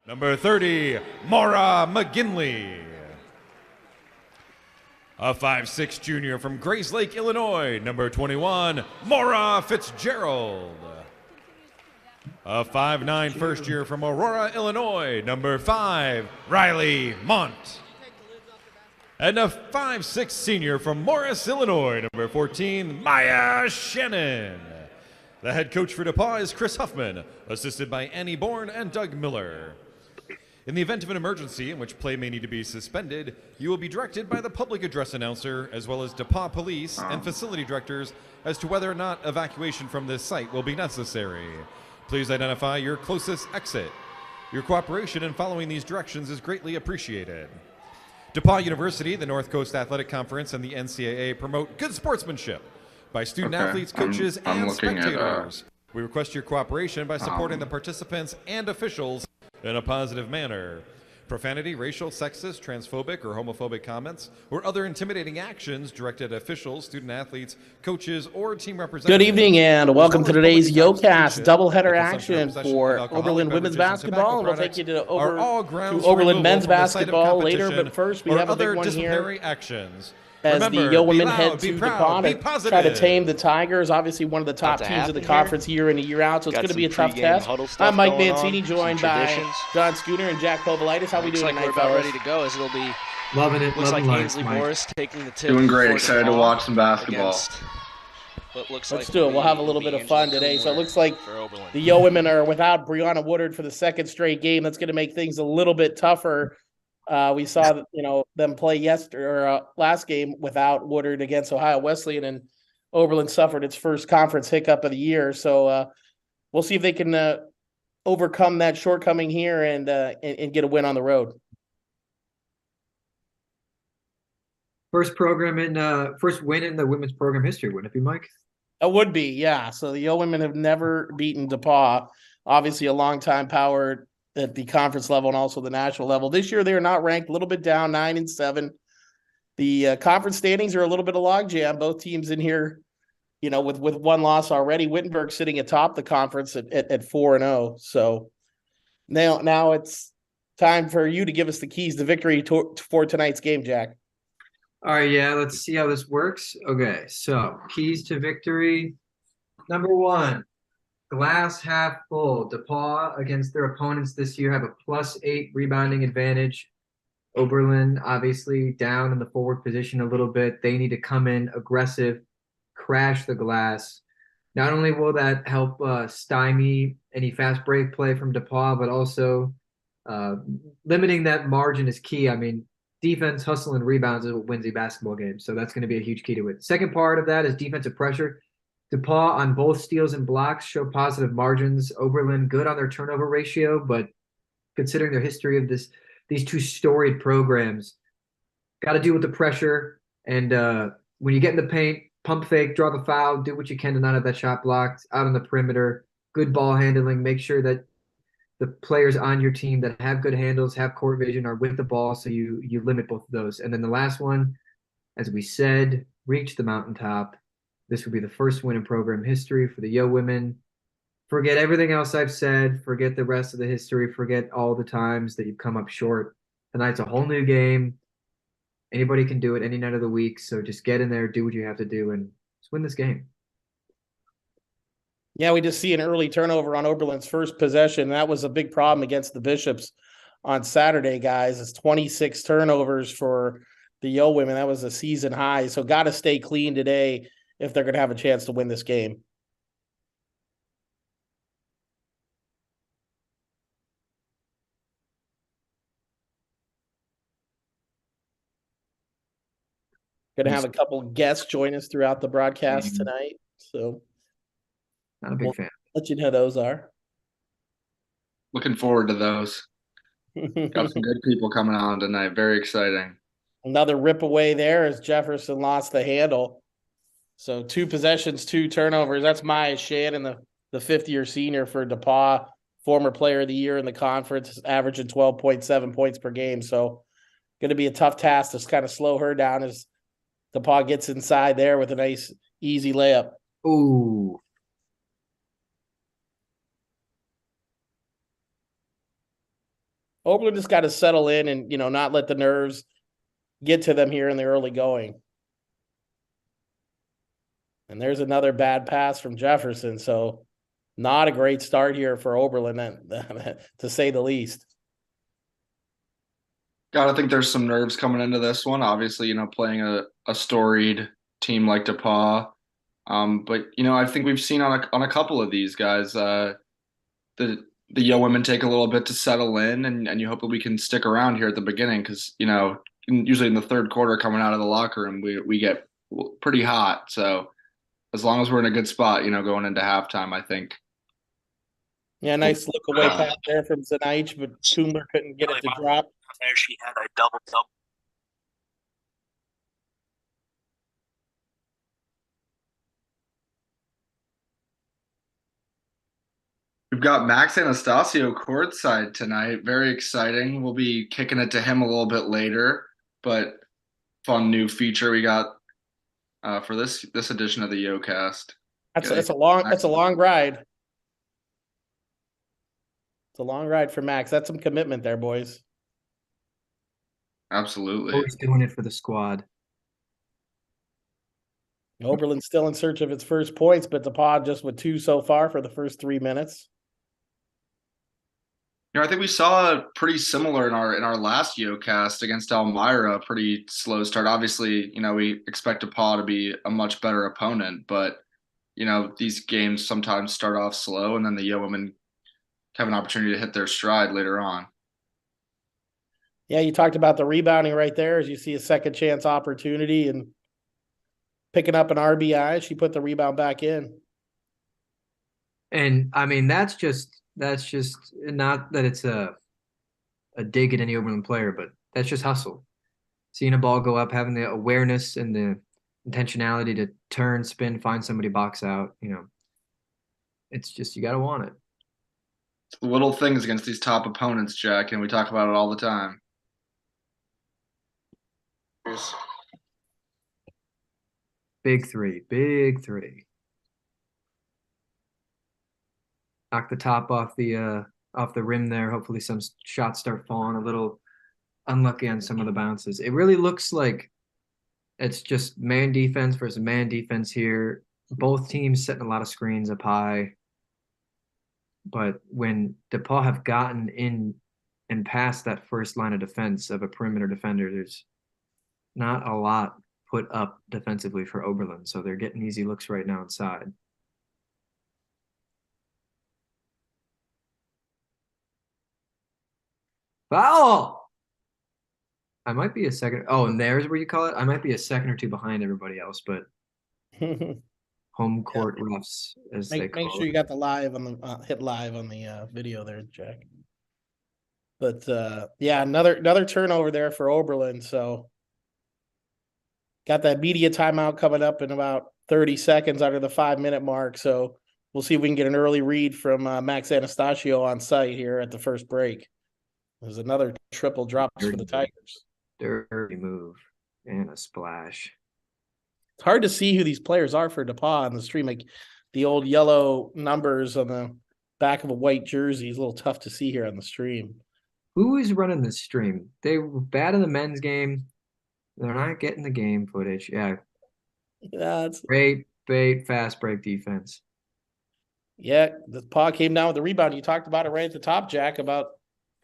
Number 30, Maura McGinley. A 5'6" junior from Grayslake, Illinois, number 21, Maura Fitzgerald. A 5'9" first year from Aurora, Illinois, number 5, Riley Mont. And a 5'6" senior from Morris, Illinois, number 14, Maya Shannon. The head coach for DePauw is Chris Huffman, assisted by Annie Bourne and Doug Miller. In the event of an emergency in which play may need to be suspended, you will be directed by the public address announcer as well as DePauw police and facility directors as to whether or not evacuation from this site will be necessary. Please identify your closest exit. Your cooperation in following these directions is greatly appreciated. DePauw University, the North Coast Athletic Conference, and the NCAA promote good sportsmanship by student athletes, coaches, and spectators. We request your cooperation by supporting the participants and officials in a positive manner. Profanity, racial, sexist, transphobic, or homophobic comments, or other intimidating actions directed at officials, student athletes, coaches, or team representatives. Good evening and welcome to today's Yeocast doubleheader action for Oberlin women's basketball. And we'll take you to Oberlin men's basketball later, but first we have a big one here. As the Yo women head to DePauw to try to tame the Tigers, obviously one of the top teams in the conference year in and year out, so it's going to be a tough test. I'm Mike Mancini, joined by John Scooter and Jack Povolitis. How we doing tonight, we're about ready to go, as it'll be loving it. Looks like Ainsley Morris taking the tip. Doing great, excited to watch some basketball. Let's do it. We'll have a little bit of fun today. So it looks like the Yo women are without Brianna Woodard for the second straight game. That's going to make things a little bit tougher. We saw them play last game without Woodard against Ohio Wesleyan, and Oberlin suffered its first conference hiccup of the year. So we'll see if they can overcome that shortcoming here and get a win on the road. First win in the women's program history, wouldn't it be, Mike? It would be, yeah. So the Yo women have never beaten DePauw, obviously a long-time power at the conference level and also the national level. This year, they are not ranked, a little bit down, 9-7. The conference standings are a little bit of logjam. Both teams in here, with one loss already. Wittenberg sitting atop the conference at 4-0. So now it's time for you to give us the keys to victory for tonight's game, Jack. All right, yeah, let's see how this works. Okay, so keys to victory. Number 1. Glass half full. DePauw against their opponents this year have a +8 rebounding advantage. Oberlin obviously down in the forward position a little bit. They need to come in aggressive, crash the glass. Not only will that help stymie any fast break play from DePauw, but also limiting that margin is key. I mean, defense, hustle, and rebounds is what wins a basketball game. So that's going to be a huge key to it. Second part of that is defensive pressure. DePauw on both steals and blocks show positive margins. Oberlin good on their turnover ratio, but considering their history of these two storied programs, got to deal with the pressure. And when you get in the paint, pump fake, draw the foul, do what you can to not have that shot blocked. Out on the perimeter, good ball handling. Make sure that the players on your team that have good handles, have court vision, are with the ball, so you limit both of those. And then the last one, as we said, reach the mountaintop. This will be the first win in program history for the Yo women. Forget everything else I've said. Forget the rest of the history. Forget all the times that you've come up short. Tonight's a whole new game. Anybody can do it any night of the week. So just get in there, do what you have to do, and let's win this game. Yeah, we just see an early turnover on Oberlin's first possession. That was a big problem against the Bishops on Saturday, guys. It's 26 turnovers for the Yo women. That was a season high. So got to stay clean today if they're going to have a chance to win this game. Going to have a couple guests join us throughout the broadcast tonight. So not a big fan. Let you know those are. Looking forward to those. Got some good people coming on tonight. Very exciting. Another rip away there as Jefferson lost the handle. So 2 possessions, 2 turnovers. That's Maya Shannon, the fifth-year senior for DePauw, former player of the year in the conference, averaging 12.7 points per game. So going to be a tough task to kind of slow her down as DePauw gets inside there with a nice, easy layup. Ooh. Oberlin just got to settle in and, not let the nerves get to them here in the early going. And there's another bad pass from Jefferson. So not a great start here for Oberlin, to say the least. Gotta think there's some nerves coming into this one. Obviously, playing a storied team like DePauw. But I think we've seen on a couple of these guys, the Yo women take a little bit to settle in, and you hope that we can stick around here at the beginning because usually in the third quarter coming out of the locker room we get pretty hot. So as long as we're in a good spot, going into halftime, I think. Yeah, nice look away pass there from Zanaich, but Coomer couldn't get it to drop. There she had a double. We've got Max Anastasio courtside tonight. Very exciting. We'll be kicking it to him a little bit later, but fun new feature we got for this edition of the Yeocast. That's a long ride. It's a long ride for Max. That's some commitment there, boys. Absolutely. Always doing it for the squad. Oberlin's still in search of its first points, but DePauw just with 2 so far for the first 3 minutes. I think we saw pretty similar in our last Yeocast against Elmira, a pretty slow start. Obviously, we expect DePauw to be a much better opponent, but these games sometimes start off slow, and then the Yo women have an opportunity to hit their stride later on. Yeah, you talked about the rebounding right there as you see a second chance opportunity and picking up an RBI. She put the rebound back in. And I mean, that's just not that it's a dig at any Oberlin player, but that's just hustle. Seeing a ball go up, having the awareness and the intentionality to turn, spin, find somebody, box out, it's just, you got to want it. It's the little things against these top opponents, Jack, and we talk about it all the time. Big three. Knock the top off the rim there. Hopefully some shots start falling. A little unlucky on some of the bounces. It really looks like it's just man defense versus man defense here. Both teams setting a lot of screens up high. But when DePauw have gotten in and past that first line of defense of a perimeter defender, there's not a lot put up defensively for Oberlin. So they're getting easy looks right now inside. Foul! I might be a second. Oh, and there's where you call it. I might be a second or two behind everybody else, but home court refs, as they call it. Make sure you got the live on the hit live on the video there, Jack. But yeah, another turnover there for Oberlin. So got that media timeout coming up in about 30 seconds under the 5-minute mark. So we'll see if we can get an early read from Max Anastasio on site here at the first break. There's another triple drops for the Tigers. Dirty move and a splash. It's hard to see who these players are for DePauw on the stream. Like the old yellow numbers on the back of a white jersey is a little tough to see here on the stream. Who is running this stream? They were bad in the men's game. They're not getting the game footage. Yeah. It's Great, fast break defense. Yeah, the DePauw came down with the rebound. You talked about it right at the top, Jack, about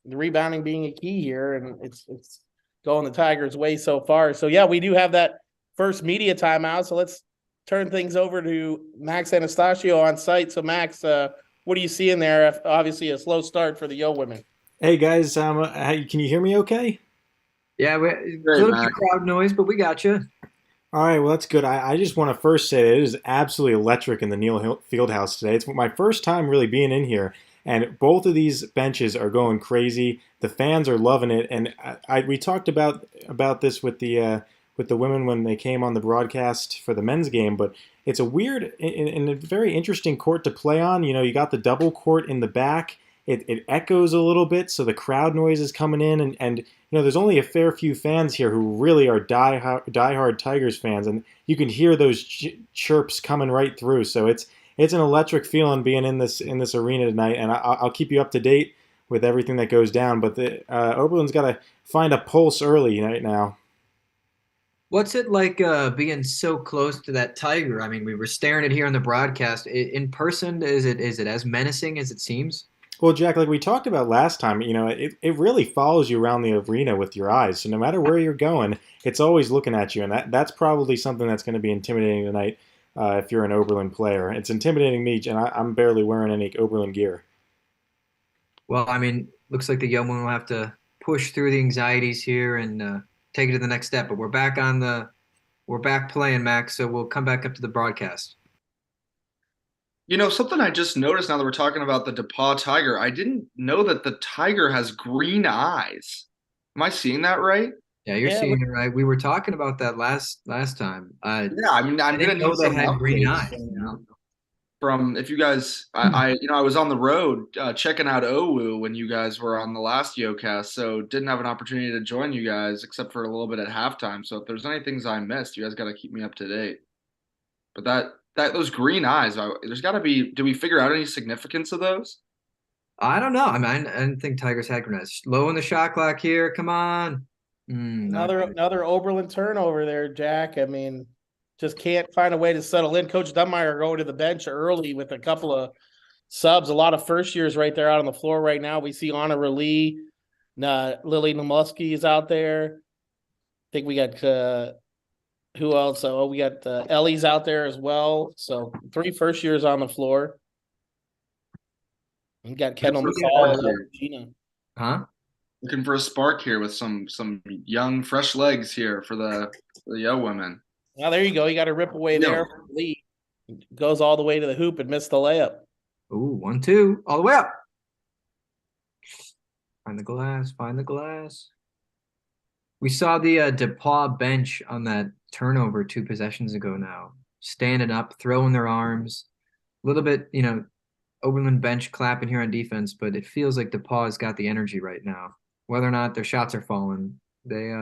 the rebounding being a key here, and it's going the Tigers' way so far. So yeah, we do have that first media timeout. So let's turn things over to Max Anastasio on site. So Max, what are you seeing there? Obviously, a slow start for the Yo women. Hey guys, can you hear me? Okay. Yeah, a little bit of crowd noise, but we got you. All right, well that's good. I just want to first say that it is absolutely electric in the Neal Fieldhouse today. It's my first time really being in here. And both of these benches are going crazy. The fans are loving it, and we talked about this with the women when they came on the broadcast for the men's game. But it's a weird and a very interesting court to play on. You got the double court in the back. It echoes a little bit, so the crowd noise is coming in, and there's only a fair few fans here who really are diehard Tigers fans, and you can hear those chirps coming right through. So it's an electric feeling being in this arena tonight, and I'll keep you up to date with everything that goes down. But the Oberlin's got to find a pulse early right now. What's it like being so close to that tiger? I mean, we were staring at here on the broadcast. In person, is it as menacing as it seems? Well, Jack, like we talked about last time, it really follows you around the arena with your eyes. So no matter where you're going, it's always looking at you, and that's probably something that's going to be intimidating tonight if you're an Oberlin player. It's intimidating me, and I'm barely wearing any Oberlin gear. Well, I mean, looks like the Yeoman will have to push through the anxieties here and take it to the next step. But we're back playing, Max. So we'll come back up to the broadcast. Something I just noticed now that we're talking about the DePauw Tiger, I didn't know that the tiger has green eyes. Am I seeing that right? Yeah, you're Yeah, seeing it right. We were talking about that last time. Yeah, I mean, I'm didn't gonna know need they some had green updates, eyes. from if you guys, I was on the road checking out OWU when you guys were on the last Yeocast, so didn't have an opportunity to join you guys except for a little bit at halftime. So if there's any things I missed, you guys got to keep me up to date. But those green eyes, there's got to be. Do we figure out any significance of those? I don't know. I mean, I didn't think Tigers had green eyes. Low in the shot clock here. Come on. Not good. another Oberlin turnover there, Jack. I mean, just can't find a way to settle in. Coach Dunmeyer going to the bench early with a couple of subs. A lot of first years right there out on the floor right now. We see Anna Raleigh, Lily Namusky is out there. I think we got who else? Oh, we got Ellie's out there as well. So 3 first years on the floor. We got Kendall McCall and Gina. Huh? Looking for a spark here with some young, fresh legs here for the young women. Now there you go. You got to rip away there. Lee goes all the way to the hoop and missed the layup. Ooh, 1-2, all the way up. Find the glass. Find the glass. We saw the DePauw bench on that turnover 2 possessions ago now, standing up, throwing their arms, a little bit, Oberlin bench clapping here on defense, but it feels like DePauw has got the energy right now. Whether or not their shots are falling, they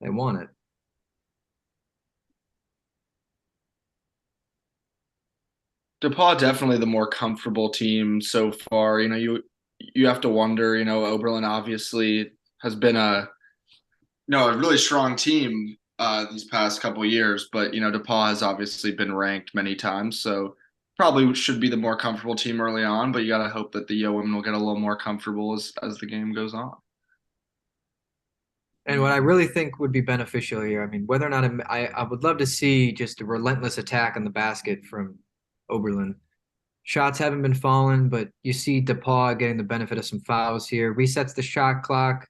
want it. DePauw definitely the more comfortable team so far. You have to wonder. Oberlin obviously has been a really strong team these past couple of years, but DePauw has obviously been ranked many times, so probably should be the more comfortable team early on. But you got to hope that the Yo women will get a little more comfortable as the game goes on. And what I really think would be beneficial here, I mean, whether or not I would love to see just a relentless attack on the basket from Oberlin. Shots haven't been falling, but you see DePauw getting the benefit of some fouls here. Resets the shot clock,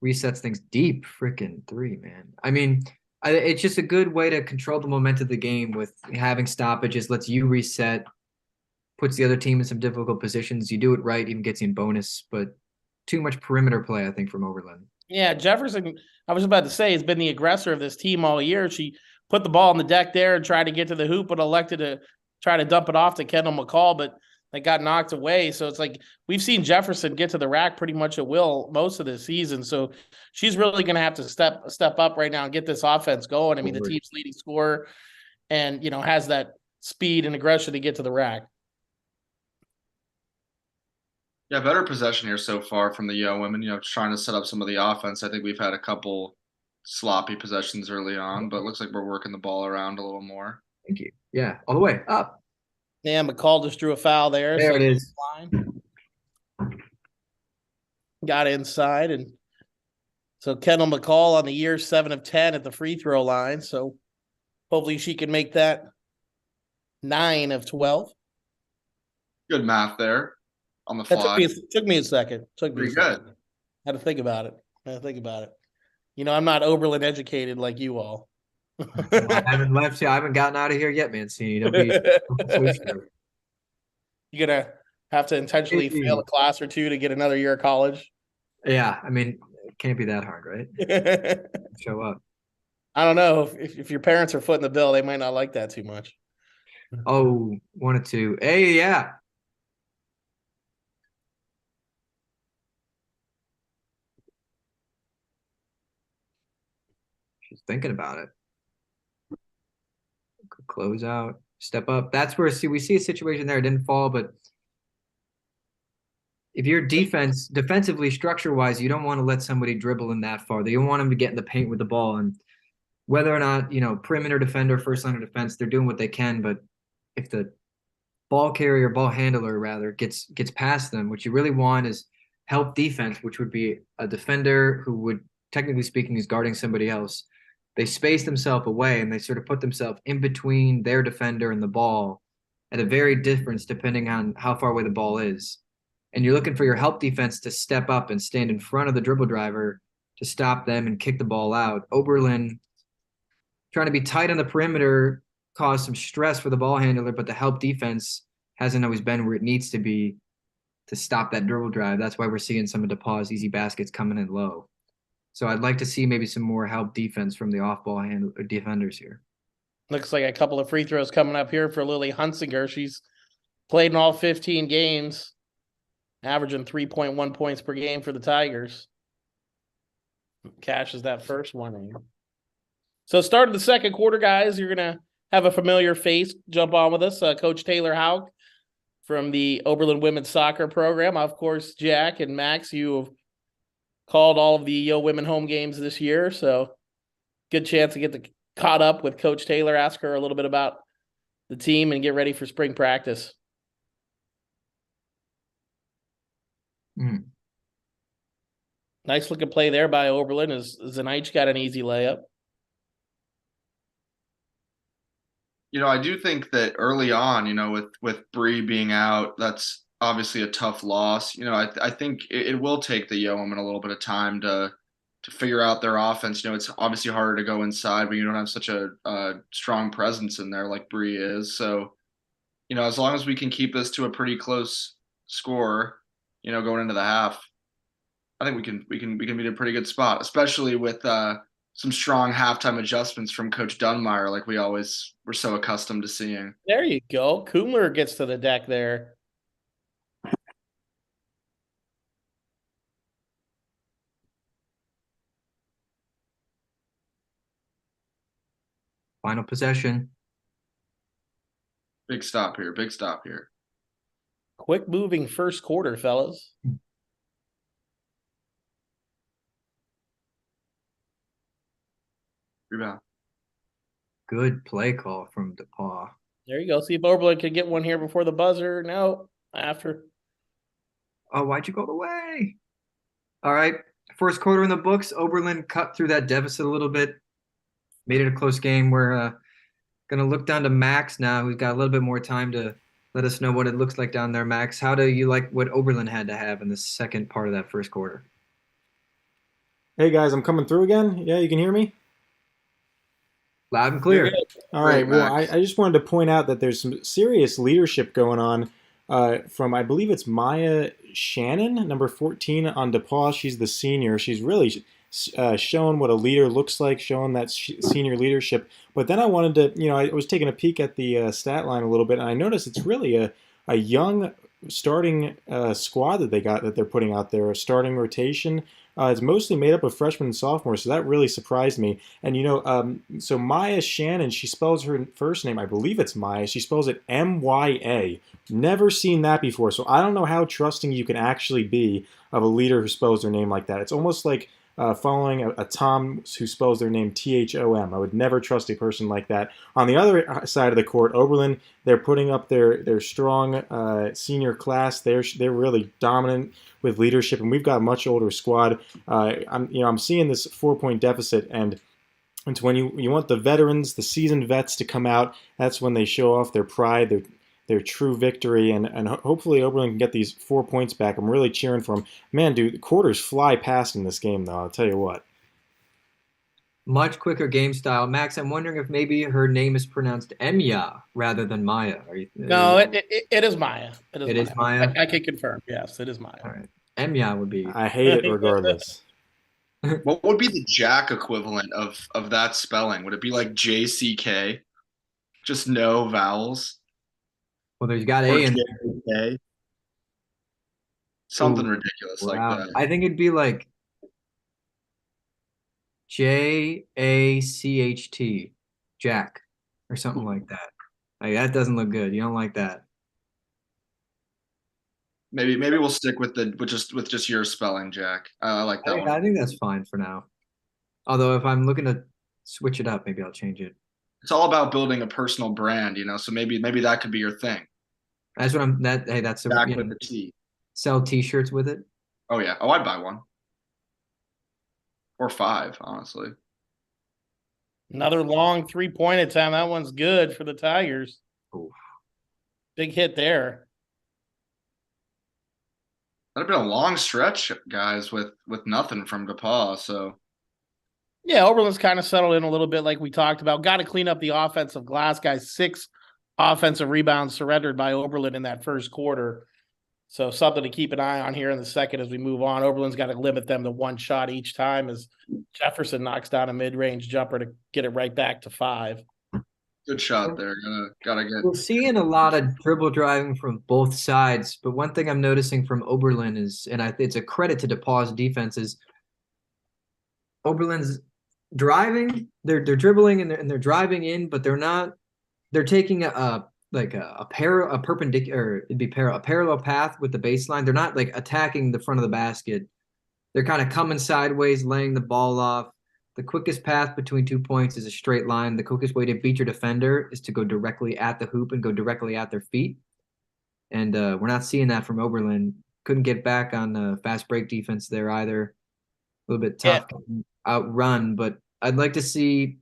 resets things deep. Freaking 3, man. I mean, it's just a good way to control the momentum of the game with having stoppages, lets you reset, puts the other team in some difficult positions. You do it right, even gets you in bonus, but too much perimeter play, I think, from Oberlin. Yeah, Jefferson, I was about to say, has been the aggressor of this team all year. She put the ball on the deck there and tried to get to the hoop, but elected to try to dump it off to Kendall McCall, but they got knocked away. So it's like we've seen Jefferson get to the rack pretty much at will most of the season. So she's really going to have to step up right now and get this offense going. I mean, the team's leading scorer and, has that speed and aggression to get to the rack. Yeah, better possession here so far from the Yo women, trying to set up some of the offense. I think we've had a couple sloppy possessions early on, but it looks like we're working the ball around a little more. Thank you. Yeah, all the way up. Yeah, McCall just drew a foul there. There it is. Got inside, and so Kendall McCall on the year 7 of 10 at the free throw line. So hopefully she can make that 9 of 12. Good math there on the fly. Took me a second. Pretty good. Had to think about it. I'm not Oberlin educated like you all. I haven't left here. I haven't gotten out of here yet, Mancini. Don't be so sure. You're gonna have to intentionally fail a class or 2 to get another year of college. Yeah, I mean, it can't be that hard, right? Show up. I don't know if your parents are footing the bill, they might not like that too much. Oh, 1 or 2. Hey, yeah. She's thinking about it. Close out, step up. That's where we see a situation there. It didn't fall, but if you're defensively, structure-wise, you don't want to let somebody dribble in that far. You don't want them to get in the paint with the ball. And whether or not, perimeter defender, first line of defense, they're doing what they can. But if the ball carrier, ball handler rather, gets past them, what you really want is help defense, which would be a defender who would, technically speaking, is guarding somebody else. They space themselves away and they sort of put themselves in between their defender and the ball at a very difference depending on how far away the ball is. And you're looking for your help defense to step up and stand in front of the dribble driver to stop them and kick the ball out. Oberlin trying to be tight on the perimeter caused some stress for the ball handler, but the help defense hasn't always been where it needs to be to stop that dribble drive. That's why we're seeing some of DePauw's easy baskets coming in low. So I'd like to see maybe some more help defense from the off-ball defenders here. Looks like a couple of free throws coming up here for Lily Hunsinger. She's played in all 15 games, averaging 3.1 points per game for the Tigers. Cashes that first one in. So start of the second quarter, guys. You're going to have a familiar face jump on with us. Coach Taylor Hauk from the Oberlin women's soccer program. Of course, Jack and Max, you have called all of the Yo Women home games this year, so good chance to get caught up with Coach Taylor, ask her a little bit about the team and get ready for spring practice. Nice looking play there by Oberlin as Zanich got an easy layup. I do think that early on, with Bree being out, that's obviously a tough loss. I think it will take the Yo women a little bit of time to figure out their offense. It's obviously harder to go inside when you don't have such a strong presence in there like Bree is. So, as long as we can keep this to a pretty close score, going into the half, I think we can be in a pretty good spot, especially with some strong halftime adjustments from Coach Dunmeyer, like we always were so accustomed to seeing. There you go. Kumler gets to the deck there. Final possession. Big stop here. Big stop here. Quick moving first quarter, fellas. Rebound. Good play call from DePauw. There you go. See if Oberlin can get one here before the buzzer. No, after. Oh, why'd you go away? All right. First quarter in the books. Oberlin cut through that deficit a little bit. Made it a close game. We're going to look down to Max now, who's got a little bit more time to let us know what it looks like down there. Max, how do you like what Oberlin had to have in the second part of that first quarter? Hey, guys, I'm coming through again. Yeah, you can hear me? Loud and clear. All right. Great, Well, Max. I just wanted to point out that there's some serious leadership going on from, I believe it's Maya Shannon, number 14 on DePauw. She's the senior. She's really shown what a leader looks like, showing that senior leadership. But then I wanted to, I was taking a peek at the stat line a little bit, and I noticed it's really a young starting squad that they're putting out there, a starting rotation. It's mostly made up of freshmen and sophomores, so that really surprised me. And so Maya Shannon, she spells her first name, I believe it's Maya. She spells it M-Y-A. Never seen that before, so I don't know how trusting you can actually be of a leader who spells their name like that. It's almost like following a Tom who spells their name T-H-O-M. I would never trust a person like that. On the other side of the court, Oberlin, they're putting up their strong senior class. They're really dominant with leadership, and we've got a much older squad. I'm seeing this 4-point deficit, and it's when you want the veterans, the seasoned vets to come out. That's when they show off their pride, their true victory, and hopefully Oberlin can get these 4 points back. I'm really cheering for them. Man, dude, the quarters fly past in this game, though. I'll tell you what. Much quicker game style. Max, I'm wondering if maybe her name is pronounced Emya rather than Maya. No, it is Maya. It is Maya? I can confirm. Yes, it is Maya. All right. Emya would be. I hate it regardless. What would be the Jack equivalent of that spelling? Would it be like J-C-K? Just no vowels? Well, there's got Or A in J-K? Something Ooh, ridiculous wow. like that. I think it'd be like J-A-C-H-T, Jack, or something like that. Like, that doesn't look good. You don't like that. Maybe we'll stick with just your spelling, Jack. I like that one. I think that's fine for now. Although if I'm looking to switch it up, maybe I'll change it. It's all about building a personal brand, so maybe that could be your thing. That's what I'm. Hey, that's Back with the T. Sell T-shirts with it. Oh yeah. Oh, I'd buy one. Or 5, honestly. Another long 3-point attempt. That one's good for the Tigers. Ooh. Big hit there. That'd been a long stretch, guys, with nothing from DePauw. So Yeah, Oberlin's kind of settled in a little bit, like we talked about. Got to clean up the offensive glass, guys. 6 offensive rebounds surrendered by Oberlin in that first quarter. So something to keep an eye on here in the second as we move on. Oberlin's got to limit them to 1 shot each time as Jefferson knocks down a mid-range jumper to get it right back to 5. good shot there. Gotta get. We're seeing a lot of dribble driving from both sides, but one thing I'm noticing from Oberlin is, and it's a credit to DePauw's defense, is Oberlin's driving, they're dribbling and they're driving in, but they're not. They're taking a perpendicular, it'd be a parallel path with the baseline. They're not like attacking the front of the basket. They're kind of coming sideways, laying the ball off. The quickest path between 2 points is a straight line. The quickest way to beat your defender is to go directly at the hoop and go directly at their feet. And we're not seeing that from Oberlin. Couldn't get back on the fast break defense there either. A little bit tough outrun, but I'd like to see,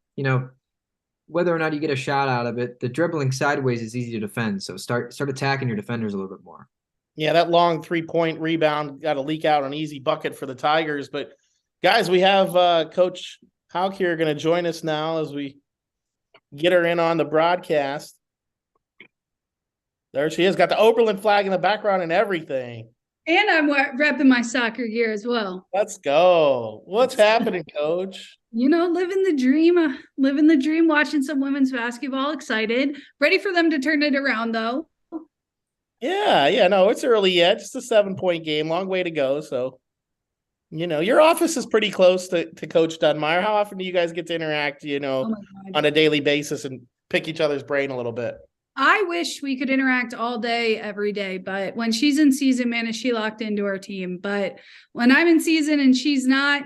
whether or not you get a shot out of it. The dribbling sideways is easy to defend, so start attacking your defenders a little bit more. Yeah, that long 3-point rebound got to leak out an easy bucket for the Tigers. But guys, we have Coach Hauk here going to join us now as we get her in on the broadcast. There she is, got the Oberlin flag in the background and everything. And I'm repping my soccer gear as well. Let's go. What's happening, Coach? Living the dream, watching some women's basketball, excited, ready for them to turn it around though. Yeah, no, it's early yet. Just a 7-point game, long way to go. So, your office is pretty close to Coach Dunmire. How often do you guys get to interact, on a daily basis and pick each other's brain a little bit? I wish we could interact all day, every day, but when she's in season, man, is she locked into our team. But when I'm in season and she's not,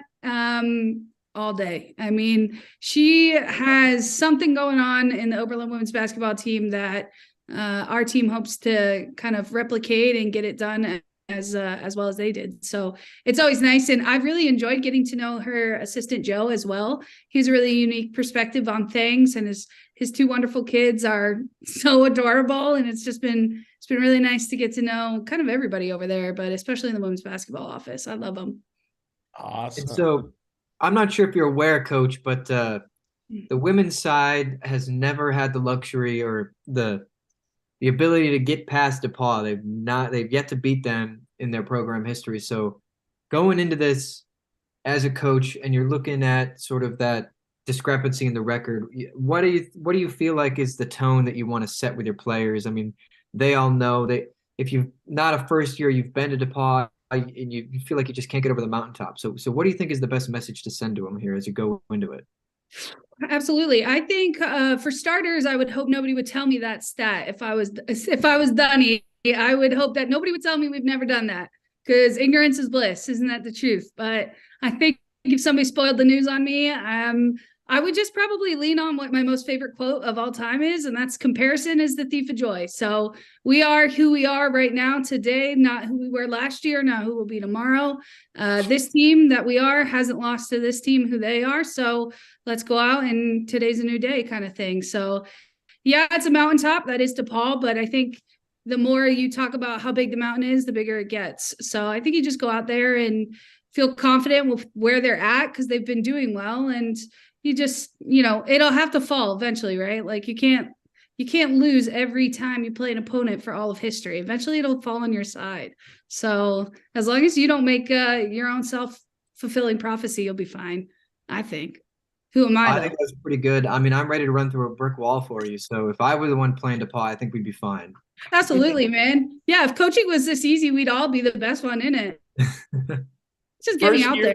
all day. I mean, she has something going on in the Oberlin women's basketball team that our team hopes to kind of replicate and get it done as well as they did. So it's always nice. And I've really enjoyed getting to know her assistant, Joe, as well. He's a really unique perspective on things, and his 2 wonderful kids are so adorable. And it's been really nice to get to know kind of everybody over there, but especially in the women's basketball office. I love them. Awesome. And so I'm not sure if you're aware, Coach, but the women's side has never had the luxury or the ability to get past DePauw. They've yet to beat them in their program history. So going into this as a coach, and you're looking at sort of that discrepancy in the record, what do you feel like is the tone that you want to set with your players? I mean, they all know that if you've not a first year, you've been to DePauw, and you feel like you just can't get over the mountaintop. So what do you think is the best message to send to them here as you go into it? Absolutely. I think for starters, I would hope nobody would tell me that stat. If I was Dunny, I would hope that nobody would tell me we've never done that, because ignorance is bliss. Isn't that the truth? But I think if somebody spoiled the news on me, I would just probably lean on what my most favorite quote of all time is, and that's comparison is the thief of joy. So we are who we are right now today, not who we were last year, not who we'll be tomorrow. This team that we are hasn't lost to this team who they are. So let's go out and today's a new day kind of thing. So yeah, it's a mountaintop. That is DePauw, but I think the more you talk about how big the mountain is, the bigger it gets. So I think you just go out there and feel confident with where they're at because they've been doing well. And you just, it'll have to fall eventually, right? Like you can't lose every time you play an opponent for all of history. Eventually it'll fall on your side. So as long as you don't make your own self-fulfilling prophecy, you'll be fine, I think. Who am I? I think that's pretty good. I mean, I'm ready to run through a brick wall for you. So if I were the one playing DePauw, I think we'd be fine. Absolutely, man. Yeah, if coaching was this easy, we'd all be the best one in it. Just getting out there.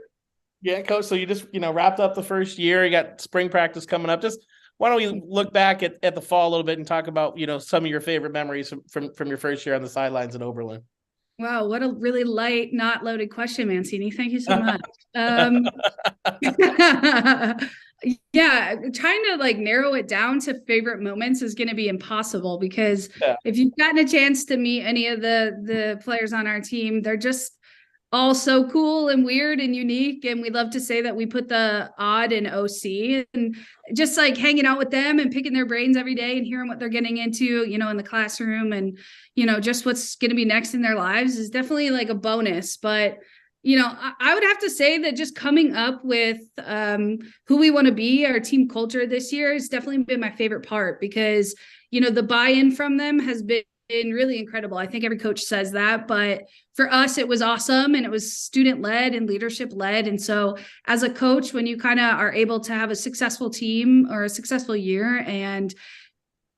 Yeah, Coach. So you just, wrapped up the first year. You got spring practice coming up. Just why don't we look back at the fall a little bit and talk about, some of your favorite memories from your first year on the sidelines in Oberlin? Wow, what a really light, not loaded question, Mancini. Thank you so much. Yeah, trying to like narrow it down to favorite moments is going to be impossible because Yeah. if you've gotten a chance to meet any of the players on our team, they're just all so cool and weird and unique, and we love to say that we put the odd in OC, and just like hanging out with them and picking their brains every day and hearing what they're getting into, you know, in the classroom, and you know, just what's going to be next in their lives is definitely like a bonus. But you know, I would have to say that just coming up with who we want to be, our team culture this year, has definitely been my favorite part, because you know, the buy-in from them has been really incredible. I think every coach says that, but for us, it was awesome, and it was student-led and leadership-led. And so as a coach, when you kind of are able to have a successful team or a successful year and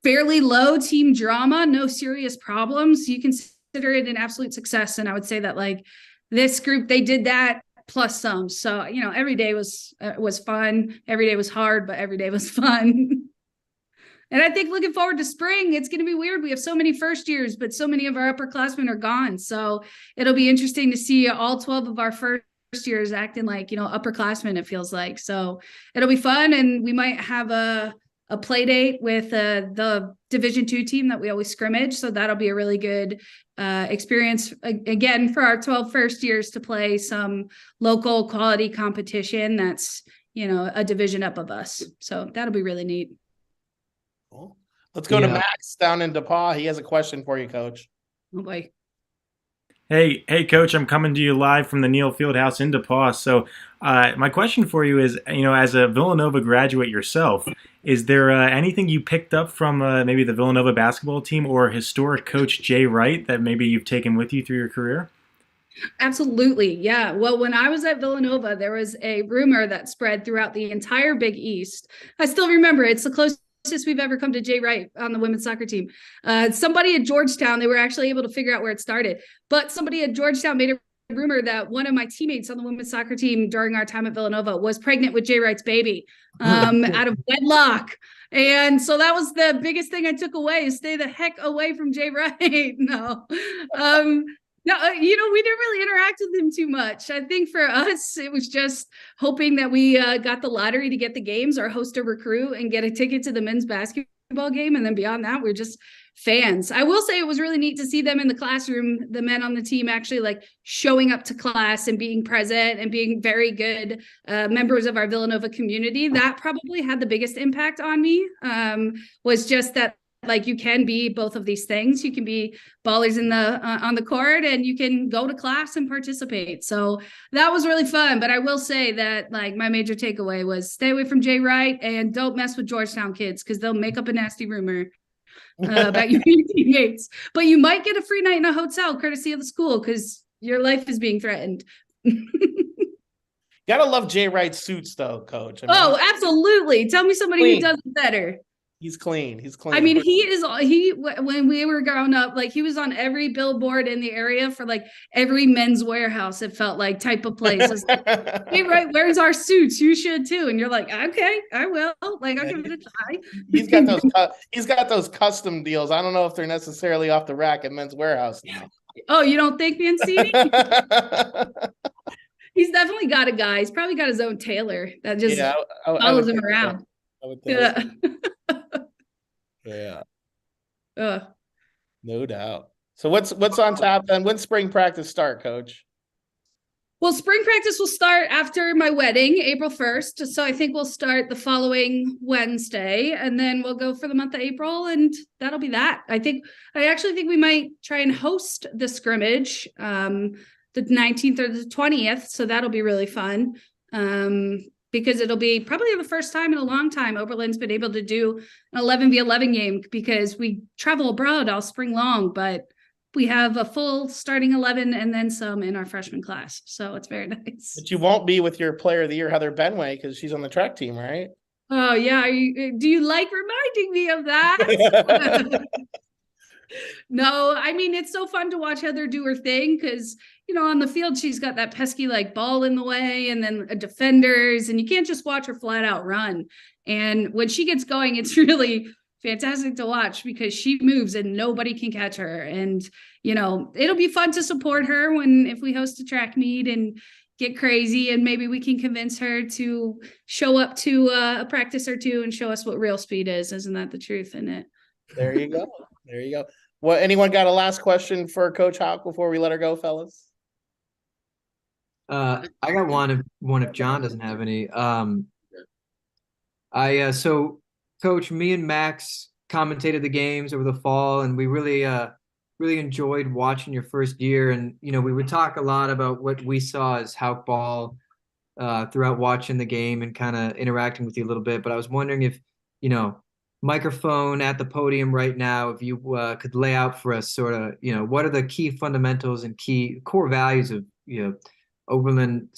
fairly low team drama, no serious problems, you consider it an absolute success. And I would say that like this group, they did that plus some. So, you know, every day was fun. Every day was hard, but every day was fun. And I think looking forward to spring, it's going to be weird. We have so many first years, but so many of our upperclassmen are gone. So it'll be interesting to see all 12 of our first years acting like, you know, upperclassmen, it feels like. So it'll be fun. And we might have a play date with the Division II team that we always scrimmage. So that'll be a really good experience, again, for our 12 first years to play some local quality competition that's, you know, a division up of us. So that'll be really neat. Cool. Let's go to Max down in DePauw. He has a question for you, Coach. Oh boy. Hey, Coach, I'm coming to you live from the Neal Fieldhouse in DePauw. So my question for you is, you know, as a Villanova graduate yourself, is there anything you picked up from maybe the Villanova basketball team or historic coach Jay Wright that maybe you've taken with you through your career? Absolutely. Yeah. Well, when I was at Villanova, there was a rumor that spread throughout the entire Big East. I still remember it's the closest we've ever come to Jay Wright on the women's soccer team. Somebody at Georgetown, they were actually able to figure out where it started, but somebody at Georgetown made a rumor that one of my teammates on the women's soccer team during our time at Villanova was pregnant with Jay Wright's baby out of wedlock. And so that was the biggest thing I took away, is stay the heck away from Jay Wright. No, you know, we didn't really interact with him too much. I think for us, it was just hoping that we got the lottery to get the games or host a recruit and get a ticket to the men's basketball game. And then beyond that, we're just fans. I will say it was really neat to see them in the classroom, the men on the team actually like showing up to class and being present and being very good members of our Villanova community. That probably had the biggest impact on me, was just that like you can be both of these things. You can be ballers in the on the court, and you can go to class and participate. So that was really fun. But I will say that like my major takeaway was stay away from Jay Wright and don't mess with Georgetown kids, because they'll make up a nasty rumor about your teammates. But you might get a free night in a hotel courtesy of the school, because your life is being threatened. Gotta love Jay Wright's suits, though, Coach. I mean, oh, absolutely. Tell me somebody who does it better. He's clean. He's clean. I mean, when we were growing up, like he was on every billboard in the area for like every Men's Warehouse, it felt like, type of place. Like, hey, right, where's our suits? You should too. And you're like, okay, I will. Like, I'll give it a try. He's got those custom deals. I don't know if they're necessarily off the rack at Men's Warehouse now. Oh, you don't think, Mancini? He's definitely got a guy. He's probably got his own tailor that just follows him around. Yeah. No doubt. So what's on tap then? When's spring practice start, Coach? Well, spring practice will start after my wedding, April 1st. So I think we'll start the following Wednesday, and then we'll go for the month of April, and that'll be that. I actually think we might try and host the scrimmage the 19th or the 20th. So that'll be really fun. Because it'll be probably the first time in a long time Oberlin's been able to do an 11v11 game, because we travel abroad all spring long, but we have a full starting 11 and then some in our freshman class. So it's very nice. But you won't be with your player of the year, Heather Benway, because she's on the track team, right? Oh, yeah. Do you like reminding me of that? No, I mean, it's so fun to watch Heather do her thing, because you know, on the field, she's got that pesky like ball in the way, and then defenders, and you can't just watch her flat out run. And when she gets going, it's really fantastic to watch because she moves and nobody can catch her. And, you know, it'll be fun to support her if we host a track meet and get crazy, and maybe we can convince her to show up to a practice or two and show us what real speed is. Isn't that the truth in it? There you go. There you go. Well, anyone got a last question for Coach Hawk before we let her go, fellas? I got one if John doesn't have any. So Coach, me and Max commentated the games over the fall, and we really enjoyed watching your first year. And you know, we would talk a lot about what we saw as Hauk ball throughout watching the game and kind of interacting with you a little bit. But I was wondering if, you know, microphone at the podium right now, if you could lay out for us sort of, you know, what are the key fundamentals and key core values of, you know, Oberlin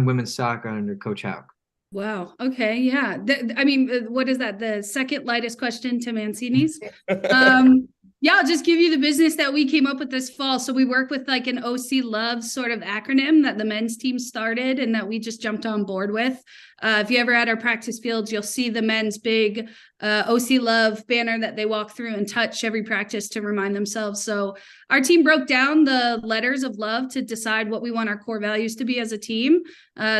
women's soccer under Coach Hauk? Wow. Okay. Yeah. I mean, what is that? The second lightest question to Mancini's. Yeah, I'll just give you the business that we came up with this fall. So we work with like an OC Love sort of acronym that the men's team started and that we just jumped on board with. If you ever at our practice fields, you'll see the men's big OC Love banner that they walk through and touch every practice to remind themselves. So our team broke down the letters of love to decide what we want our core values to be as a team.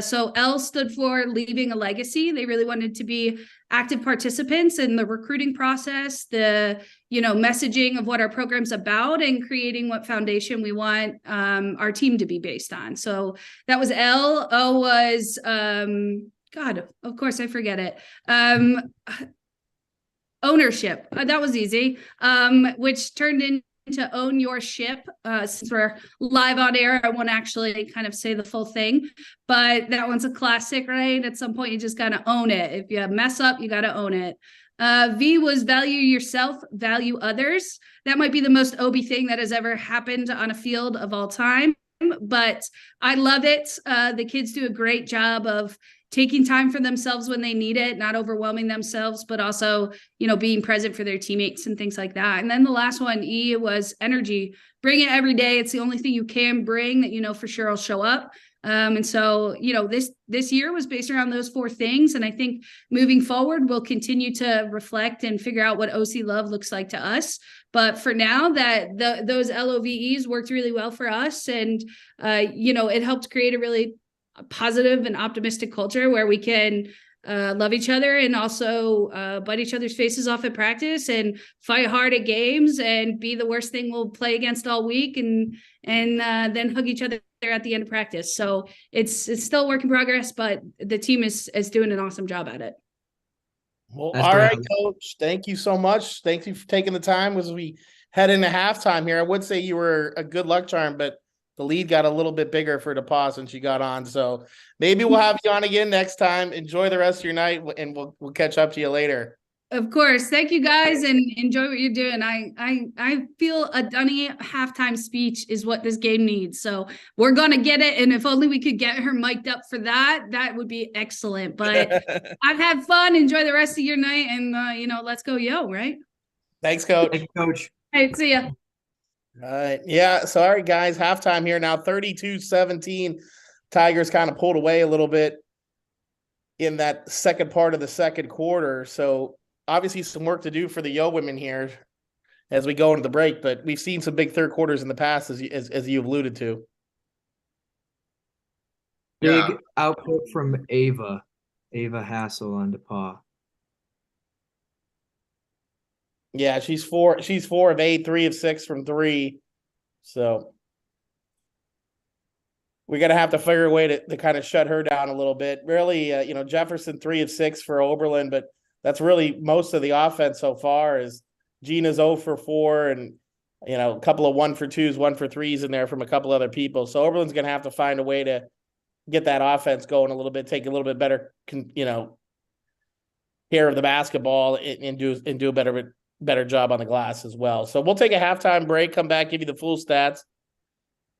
So L stood for leaving a legacy. They really wanted to be active participants in the recruiting process, the, you know, messaging of what our program's about, and creating what foundation we want our team to be based on. So that was L. O was God, of course I forget it. Ownership. That was easy. Which turned into own your ship. Since we're live on air, I won't actually kind of say the full thing, but that one's a classic, right? At some point, you just got to own it. If you mess up, you got to own it. V was value yourself, value others. That might be the most Obi thing that has ever happened on a field of all time, but I love it. The kids do a great job of taking time for themselves when they need it, not overwhelming themselves, but also, you know, being present for their teammates and things like that. And then the last one, E, was energy. Bring it every day. It's the only thing you can bring that you know for sure will show up. And so, you know, this year was based around those four things. And I think moving forward, we'll continue to reflect and figure out what OC Love looks like to us. But for now, those LOVEs worked really well for us. And, you know, it helped create a really positive and optimistic culture where we can love each other and also bite each other's faces off at practice and fight hard at games and be the worst thing we'll play against all week and then hug each other at the end of practice. So it's still a work in progress, but the team is doing an awesome job at it. Well, That's all great. right, Coach. Thank you so much. Thank you for taking the time as we head into halftime here. I would say you were a good luck charm, but the lead got a little bit bigger for DePauw since you got on. So maybe we'll have you on again next time. Enjoy the rest of your night, and we'll catch up to you later. Of course. Thank you guys, and enjoy what you're doing. I feel a Dunny halftime speech is what this game needs. So we're gonna get it. And if only we could get her mic'd up for that, that would be excellent. But I've had fun. Enjoy the rest of your night, and you know, let's go, yo, right? Thanks, Coach. Thank you, Coach. Hey, see ya. All right. Yeah. So, all right, guys, halftime here now, 32-17. Tigers kind of pulled away a little bit in that second part of the second quarter. So, obviously, some work to do for the Yo women here as we go into the break. But we've seen some big third quarters in the past, as you've alluded to. Big output from Ava Hassel on DePauw. Yeah, she's 4 of 8, 3 of 6 from 3. So we're gonna have to figure a way to kind of shut her down a little bit. Really, you know, Jefferson 3 of 6 for Oberlin, but that's really most of the offense so far. Is Gina's 0 for 4, and you know, a couple of 1 for 2s, 1 for 3s in there from a couple other people. So Oberlin's gonna have to find a way to get that offense going a little bit, take a little bit better, you know, care of the basketball, and do a better job on the glass as well. So we'll take a halftime break, come back, give you the full stats,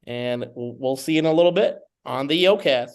and we'll see you in a little bit on the Yeocast.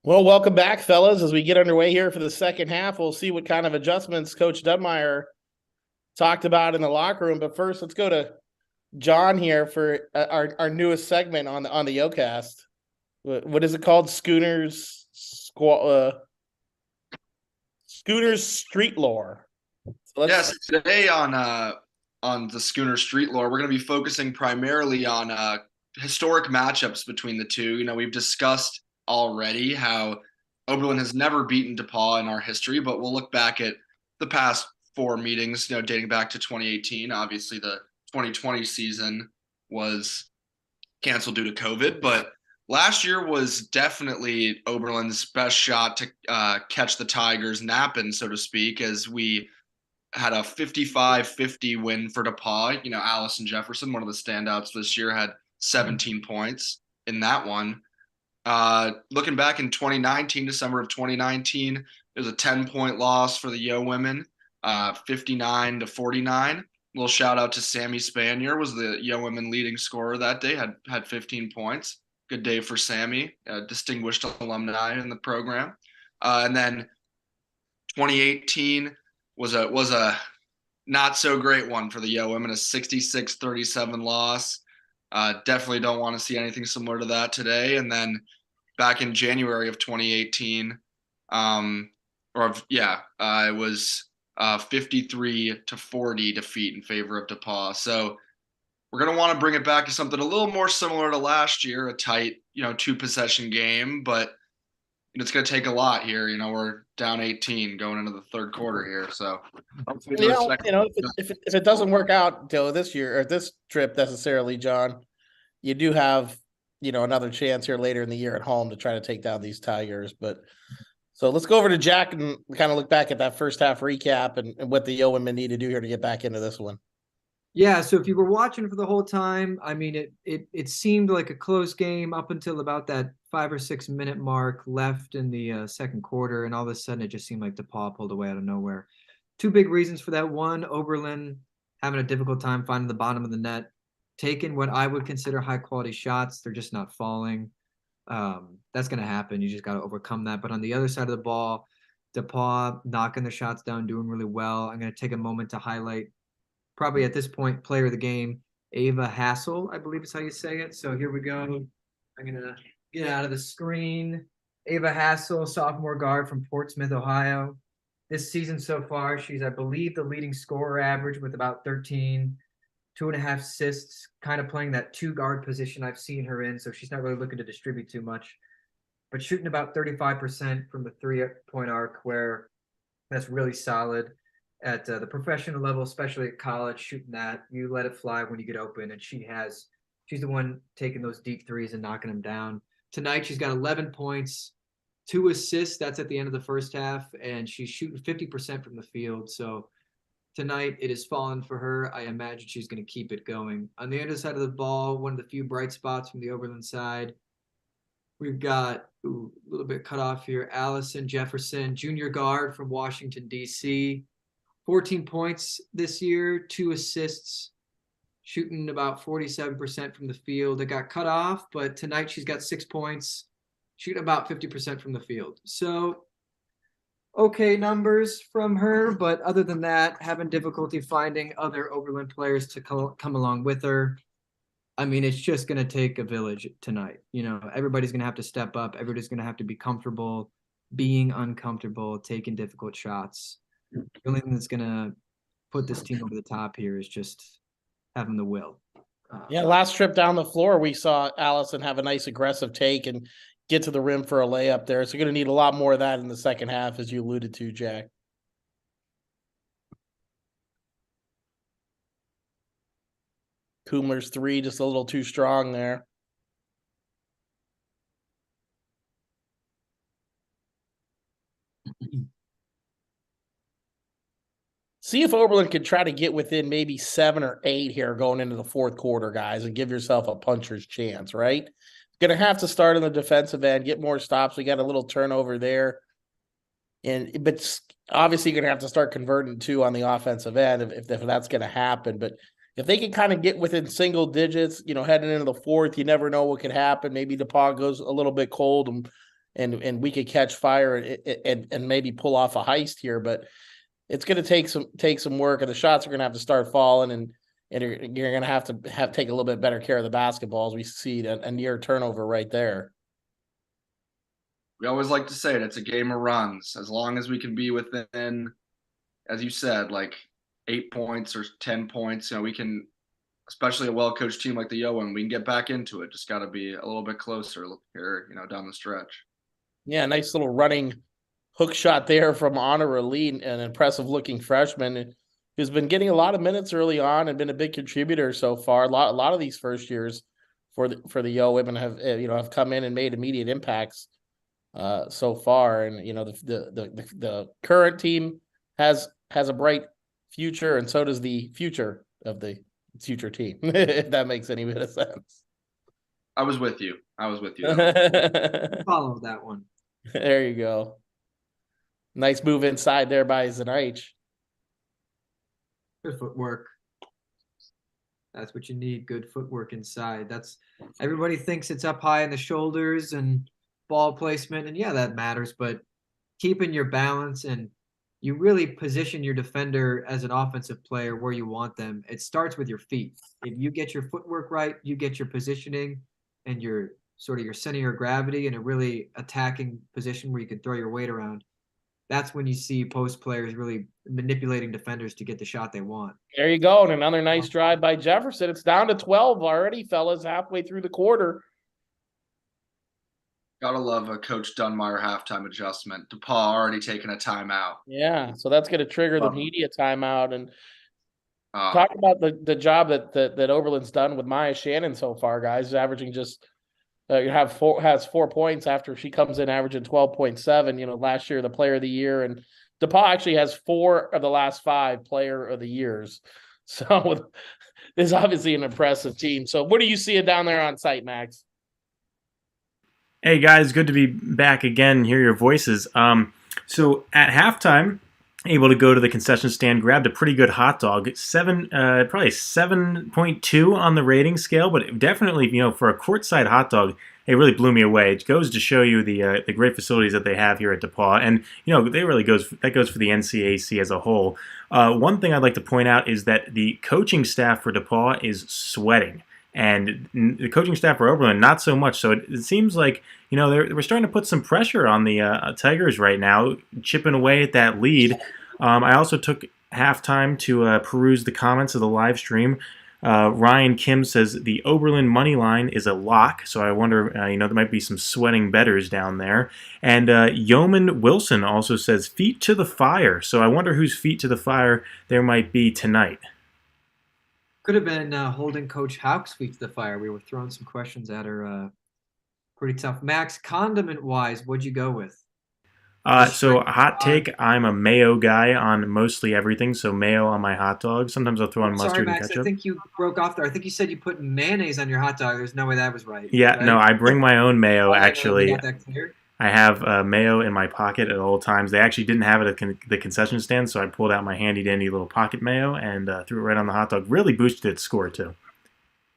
Well, welcome back, fellas. As we get underway here for the second half, we'll see what kind of adjustments Coach Dunmeyer talked about in the locker room. But first, let's go to John here for our newest segment on the Yeocast. What is it called? Schooners Street Lore. So Yes, today on the Schooner Street Lore, we're going to be focusing primarily on historic matchups between the two. You know, we've discussed already how Oberlin has never beaten DePauw in our history, but we'll look back at the past 4 meetings, you know, dating back to 2018. Obviously, the 2020 season was canceled due to COVID, but last year was definitely Oberlin's best shot to catch the Tigers napping, so to speak, as we had a 55-50 win for DePauw. You know, Allison Jefferson, one of the standouts this year, had 17 points in that one. Looking back in 2019, December of 2019, it was a 10-point loss for the Yo women, 59-49. A little shout out to Sammy Spanier, was the Yo women leading scorer that day, had 15 points. Good day for Sammy, a distinguished alumni in the program. And then 2018 was a not so great one for the Yo women, a 66-37 loss. Definitely don't want to see anything similar to that today. And then back in January of 2018, it was 53-40 defeat in favor of DePauw. So we're going to want to bring it back to something a little more similar to last year, a tight, 2-possession game, but it's going to take a lot here. You know, we're down 18 going into the third quarter here. So if it doesn't work out this year or this trip necessarily, John, you do have, another chance here later in the year at home to try to take down these Tigers. But so let's go over to Jack and kind of look back at that first half recap and what the Yo women need to do here to get back into this one. Yeah, so if you were watching for the whole time, I mean, it seemed like a close game up until about that 5 or 6 minute mark left in the second quarter, and all of a sudden it just seemed like DePauw pulled away out of nowhere. 2 big reasons for that. One, Oberlin having a difficult time finding the bottom of the net, taking what I would consider high quality shots. They're just not falling. That's going to happen. You just got to overcome that. But on the other side of the ball, DePauw knocking their shots down, doing really well. I'm going to take a moment to highlight, probably at this point, player of the game, Ava Hassel, I believe is how you say it. So here we go. I'm going to get out of the screen. Ava Hassel, sophomore guard from Portsmouth, Ohio. This season so far, she's, I believe, the leading scorer average with about 13, 2.5 assists, kind of playing that 2-guard position I've seen her in. So she's not really looking to distribute too much, but shooting about 35% from the 3-point arc, where that's really solid. At the professional level, especially at college, shooting that, you let it fly when you get open, and she's the one taking those deep threes and knocking them down. Tonight, she's got 11 points, 2 assists. That's at the end of the first half, and she's shooting 50% from the field. So tonight, it has fallen for her. I imagine she's going to keep it going. On the other side of the ball, one of the few bright spots from the Oberlin side, we've got a little bit cut off here. Allison Jefferson, junior guard from Washington, D.C., 14 points this year, 2 assists, shooting about 47% from the field. It got cut off, but tonight she's got 6 points, shooting about 50% from the field. So, okay numbers from her, but other than that, having difficulty finding other Oberlin players to come along with her. I mean, it's just going to take a village tonight. Everybody's going to have to step up. Everybody's going to have to be comfortable being uncomfortable, taking difficult shots. The only thing that's going to put this team over the top here is just having the will. Last trip down the floor, we saw Allison have a nice aggressive take and get to the rim for a layup there. So you're going to need a lot more of that in the second half, as you alluded to, Jack. Kumler's 3 just a little too strong there. See if Oberlin could try to get within maybe 7 or 8 here going into the fourth quarter, guys, and give yourself a puncher's chance, right? Going to have to start on the defensive end, get more stops. We got a little turnover there. But obviously you're going to have to start converting too on the offensive end if that's going to happen. But if they can kind of get within single digits, heading into the fourth, you never know what could happen. Maybe DePauw goes a little bit cold and and we could catch fire and maybe pull off a heist here, but it's going to take some work, and the shots are going to have to start falling, and you're going to have take a little bit better care of the basketball as we see a near turnover right there. We always like to say it. It's a game of runs. As long as we can be within, as you said, like 8 points or 10 points, we can, especially a well-coached team like the Yoan, we can get back into it. Just got to be a little bit closer here, down the stretch. Yeah, nice little running hook shot there from Oberlin, an impressive-looking freshman who's been getting a lot of minutes early on and been a big contributor so far. A lot of these first years for the Yo women have come in and made immediate impacts so far, and the current team has a bright future, and so does the future of the future team. If that makes any bit of sense. I was with you. Follow that one. There you go. Nice move inside there by Zanaich. Good footwork. That's what you need. Good footwork inside. Everybody thinks it's up high in the shoulders and ball placement, and yeah, that matters, but keeping your balance, and you really position your defender as an offensive player where you want them. It starts with your feet. If you get your footwork right, you get your positioning and your center of gravity in a really attacking position where you can throw your weight around. That's when you see post players really manipulating defenders to get the shot they want. There you go. And another nice drive by Jefferson. It's down to 12 already, fellas, halfway through the quarter. Gotta love a Coach Dunmire halftime adjustment. DePauw already taking a timeout. Yeah, so that's going to trigger the media timeout. And talk about the job that Oberlin's done with Maya Shannon so far, guys. Averaging just has 4 points after she comes in averaging 12.7. Last year the Player of the Year, and DePauw actually has 4 of the last 5 Player of the Years. So this is obviously an impressive team. So what are you seeing down there on site, Max? Hey guys, good to be back again and hear your voices. So at halftime, able to go to the concession stand, grabbed a pretty good hot dog, probably 7.2 on the rating scale, but definitely, for a courtside hot dog, it really blew me away. It goes to show you the great facilities that they that here at DePauw, and that goes for the NCAC as a whole. One thing I'd like to point out is that the coaching staff for DePauw is sweating. And the coaching staff for Oberlin, not so much. So it seems like, we're starting to put some pressure on the Tigers right now, chipping away at that lead. I also took halftime to peruse the comments of the live stream. Ryan Kim says the Oberlin money line is a lock. So I wonder, there might be some sweating bettors down there. And Yeoman Wilson also says feet to the fire. So I wonder whose feet to the fire there might be tonight. Could have been holding Coach Hauk's feet to the fire. We were throwing some questions at her. Pretty tough. Max, condiment-wise, what'd you go with? So hot take, I'm a mayo guy on mostly everything, so mayo on my hot dog. Sometimes I'll throw on mustard Max, and ketchup. I think you broke off there. I think you said you put mayonnaise on your hot dog. There's no way that was right. Yeah, right? No, I bring my own mayo, actually. Got that clear? I have mayo in my pocket at all times. They actually didn't have it at the concession stand, so I pulled out my handy-dandy little pocket mayo and threw it right on the hot dog. Really boosted its score, too.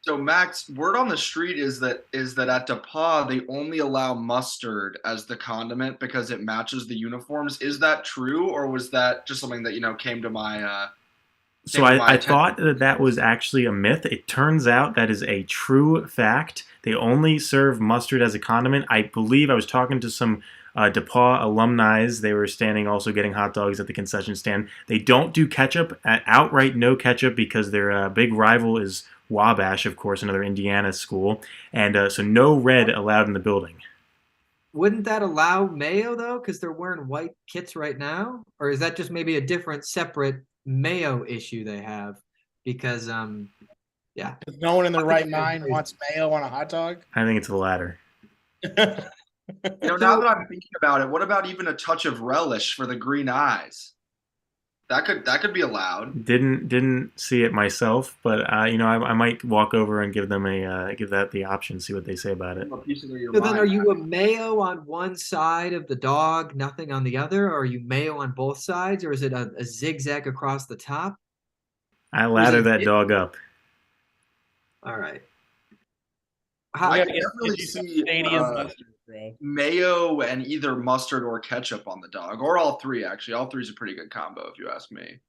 So, Max, word on the street is that at DePauw, they only allow mustard as the condiment because it matches the uniforms. Is that true, or was that just something that, came to my So I thought that was actually a myth. It turns out that is a true fact. They only serve mustard as a condiment. I believe I was talking to some DePauw alumni. They were standing also getting hot dogs at the concession stand. They don't do ketchup, outright no ketchup, because their big rival is Wabash, of course, another Indiana school. And so no red allowed in the building. Wouldn't that allow mayo, though, because they're wearing white kits right now? Or is that just maybe a different, separate mayo issue they have? Because, yeah. No one in their right mind wants mayo on a hot dog? I think it's the latter. Now that I'm thinking about it, what about even a touch of relish for the green eyes? That could be allowed. Didn't see it myself, but I might walk over and give them give that the option, see what they say about it. So then, are you a mayo on one side of the dog, nothing on the other, or are you mayo on both sides, or is it a zigzag across the top? I lather that dog up. All right. I can really see mayo and either mustard or ketchup on the dog, or all three, actually. All three is a pretty good combo, if you ask me.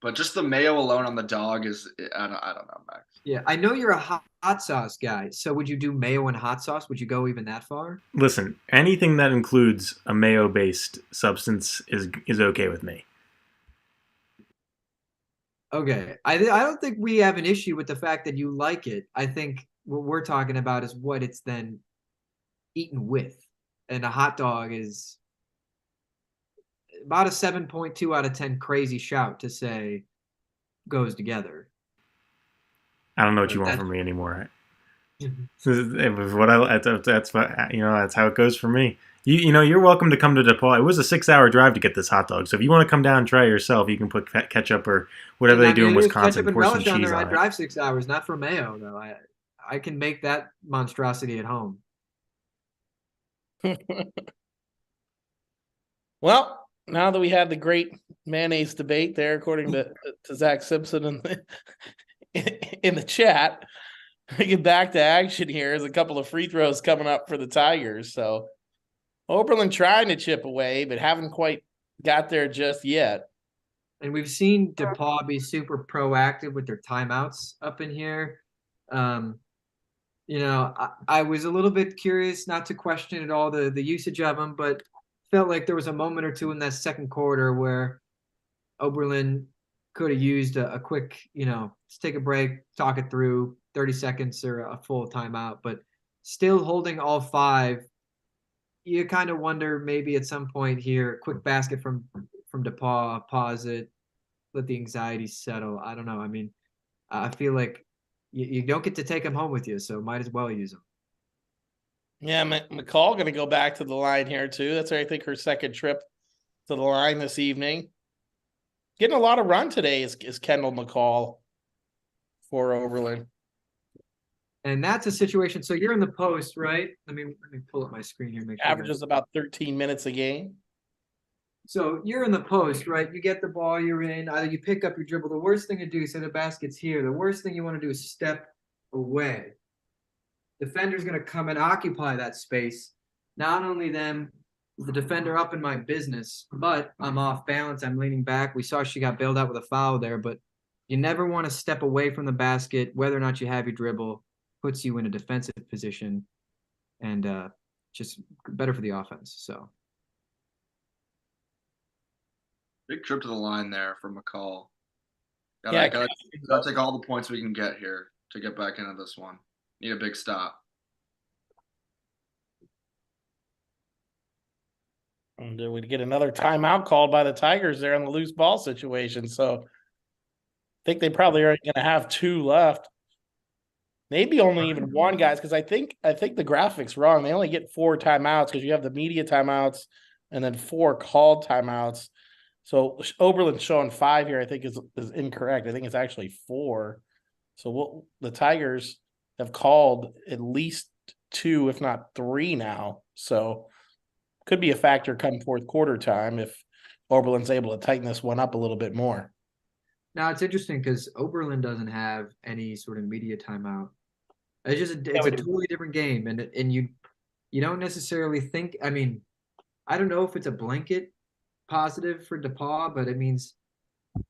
But just the mayo alone on the dog is, I don't know, Max. Yeah, I know you're a hot sauce guy. So would you do mayo and hot sauce? Would you go even that far? Listen, anything that includes a mayo-based substance is okay with me. Okay, I don't think we have an issue with the fact that you like it. I think what we're talking about is what it's then eaten with, and a hot dog is about a 7.2 out of 10 crazy shout to say goes together. I don't know what you want from me anymore. It was what that's what, that's how it goes for me. You're welcome to come to DePauw. It was a 6-hour drive to get this hot dog. So if you want to come down and try it yourself, you can put ketchup or whatever they do in Wisconsin. Pour some cheese on it. I drive 6 hours, not for mayo though. I can make that monstrosity at home. Well, now that we had the great mayonnaise debate there, according to Zach Simpson in the chat, we get back to action here. There's a couple of free throws coming up for the Tigers. So Oberlin trying to chip away, but haven't quite got there just yet. And we've seen DePauw be super proactive with their timeouts up in here. I was a little bit curious, not to question at all the usage of them, but felt like there was a moment or two in that second quarter where Oberlin could have used a quick, let's take a break, talk it through, 30 seconds or a full timeout, but still holding all five. You kind of wonder maybe at some point here, quick basket from DePauw, pause it, let the anxiety settle. I don't know. I mean, I feel like you don't get to take them home with you, so might as well use them. Yeah, McCall going to go back to the line here too. That's, I think, her second trip to the line this evening. Getting a lot of run today is Kendall McCall for Oberlin. And that's a situation. So you're in the post, right? Let me pull up my screen here. Averages about 13 minutes a game. So you're in the post, right? You get the ball, you're in. Either you pick up your dribble. The worst thing to do, say the basket's here. The worst thing you want to do is step away. Defender's going to come and occupy that space. Not only them, the defender up in my business, but I'm off balance. I'm leaning back. We saw she got bailed out with a foul there, but you never want to step away from the basket, whether or not you have your dribble. Puts you in a defensive position and just better for the offense. So big trip to the line there for McCall. Gotta take all the points we can get here to get back into this one. Need a big stop. And we get another timeout called by the Tigers there on the loose ball situation. So I think they probably are going to have 2 left. Maybe only even 1, guys, because I think the graphic's wrong. They only get 4 timeouts because you have the media timeouts and then 4 called timeouts. So Oberlin's showing 5 here, I think is incorrect. I think it's actually 4. So the Tigers have called at least 2, if not 3 now. So could be a factor come fourth quarter time if Oberlin's able to tighten this one up a little bit more. Now it's interesting because Oberlin doesn't have any sort of media timeout. It's a totally different game, and you don't necessarily think. I mean, I don't know if it's a blanket positive for DePauw, but it means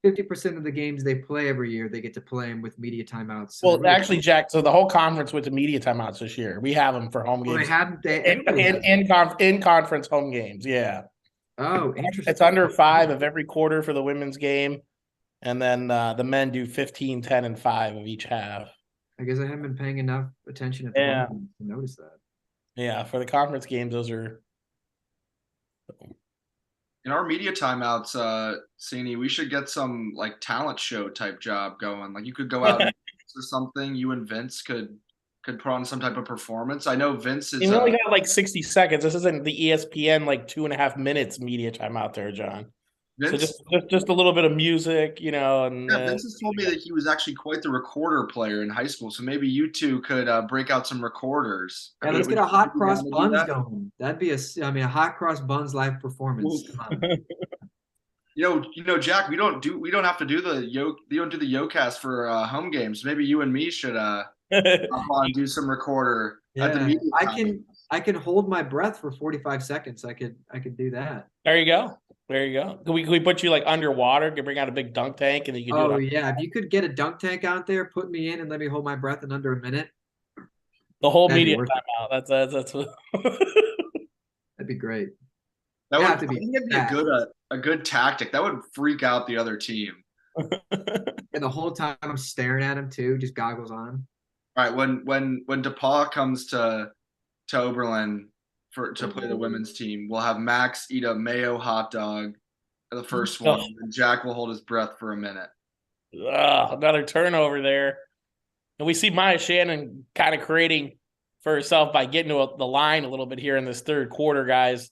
50% of the games they play every year they get to play them with media timeouts. So well, actually, Jack. So the whole conference went to media timeouts this year. We have them for home games. In conference home games. Yeah. Oh, interesting. It's under 5 of every quarter for the women's game, and then the men do 15, 10, and 5 of each half. I guess I haven't been paying enough attention at the moment to notice that. Yeah, for the conference games, those are. In our media timeouts, Sini, we should get some like talent show type job going. Like you could go out and or something. You and Vince could put on some type of performance. I know Vince is. We only got like 60 seconds. This isn't the ESPN like 2.5 minutes media timeout there, John. Vince, so just a little bit of music, and Vince has told me that he was actually quite the recorder player in high school. So maybe you two could break out some recorders. Yeah, let's get a hot cross buns going. That'd be a hot cross buns live performance. Come on. Jack, we don't have to do the Yeocast for home games. Maybe you and me should hop on and do some recorder. Yeah, I can hold my breath for 45 seconds. I could do that. There you go. There you go. Can we put you like underwater? Can bring out a big dunk tank and then you can do Oh it yeah, if you could get a dunk tank out there, put me in and let me hold my breath in under a minute, the whole that'd be media worth it. timeout. That's what That'd be great. That You would, have to be I think it'd be a good tactic. That would freak out the other team. And the whole time I'm staring at him too, just goggles on. All right, when DePauw comes to Oberlin to play the women's team, we'll have Max eat a mayo hot dog for the first one, and Jack will hold his breath for a minute. Another turnover there. And we see Maya Shannon kind of creating for herself by getting to the line a little bit here in this third quarter, guys.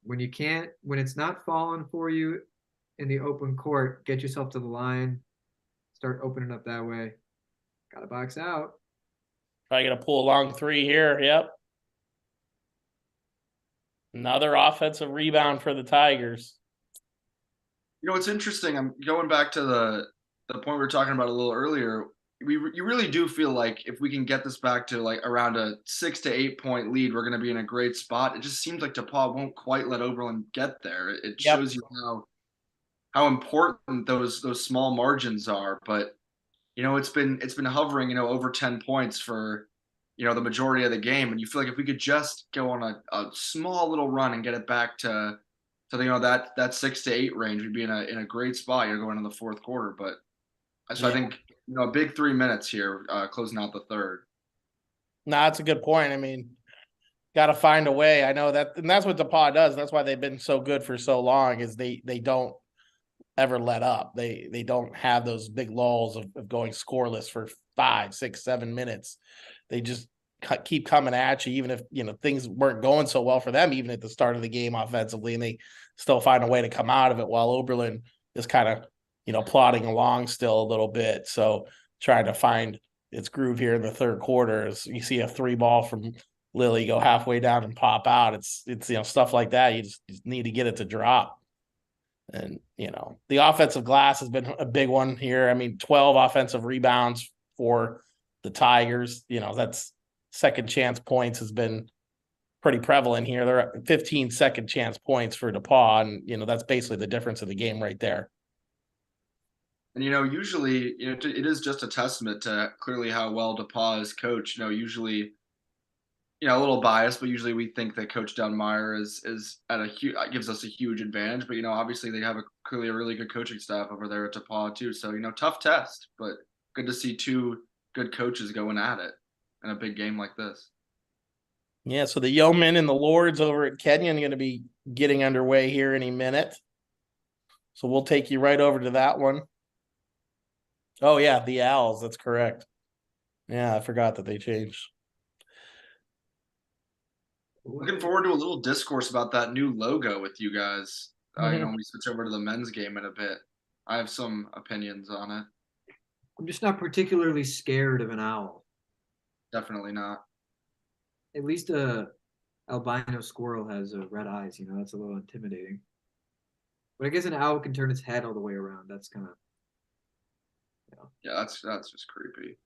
When it's not falling for you in the open court, get yourself to the line, start opening up that way. Got to box out. Probably gonna pull a long three here. Yep. Another offensive rebound for the Tigers. You know, what's interesting, I'm going back to the point we were talking about a little earlier. You really do feel like if we can get this back to like around a 6 to 8 point lead, we're going to be in a great spot. It just seems like DePauw won't quite let Oberlin get there. It shows you how important those small margins are. But you know, it's been hovering, you know, over 10 points for, you know, the majority of the game, and you feel like if we could just go on a small little run and get it back to you know that 6 to 8 range, we'd be in a great spot. You're going in the fourth quarter, but so I think, you know, a big 3 minutes here, closing out the third. No, that's a good point. I mean, got to find a way. I know that, and that's what DePauw does. That's why they've been so good for so long. Is they don't ever let up. They don't have those big lulls of going scoreless for 5, 6, 7 minutes. They just keep coming at you, even if, you know, things weren't going so well for them, even at the start of the game offensively, and they still find a way to come out of it, while Oberlin is kind of, you know, plodding along still a little bit. So trying to find its groove here in the third quarter, as you see a 3-ball from Lily go halfway down and pop out. It's you know, stuff like that. You just need to get it to drop. And, you know, the offensive glass has been a big one here. I mean, 12 offensive rebounds for the Tigers. You know, that's second chance points has been pretty prevalent here. They're at 15 second chance points for DePauw. And, you know, that's basically the difference of the game right there. And, you know, usually, you know, it is just a testament to clearly how well DePauw is coached. You know, usually, you know, a little biased, but usually we think that Coach Dunmeyer is at gives us a huge advantage. But, you know, obviously they have clearly a really good coaching staff over there at DePauw too. So, you know, tough test, but good to see two good coaches going at it in a big game like this. Yeah, so the Yeomen and the Lords over at Kenyon are going to be getting underway here any minute. So we'll take you right over to that one. Oh, yeah, the Owls. That's correct. Yeah, I forgot that they changed. Looking forward to a little discourse about that new logo with you guys. You know, when we switch over to the men's game in a bit. I have some opinions on it. I'm just not particularly scared of an owl. Definitely not. At least a albino squirrel has red eyes. You know, that's a little intimidating. But I guess an owl can turn its head all the way around. That's kind of, you know. Yeah, that's just creepy.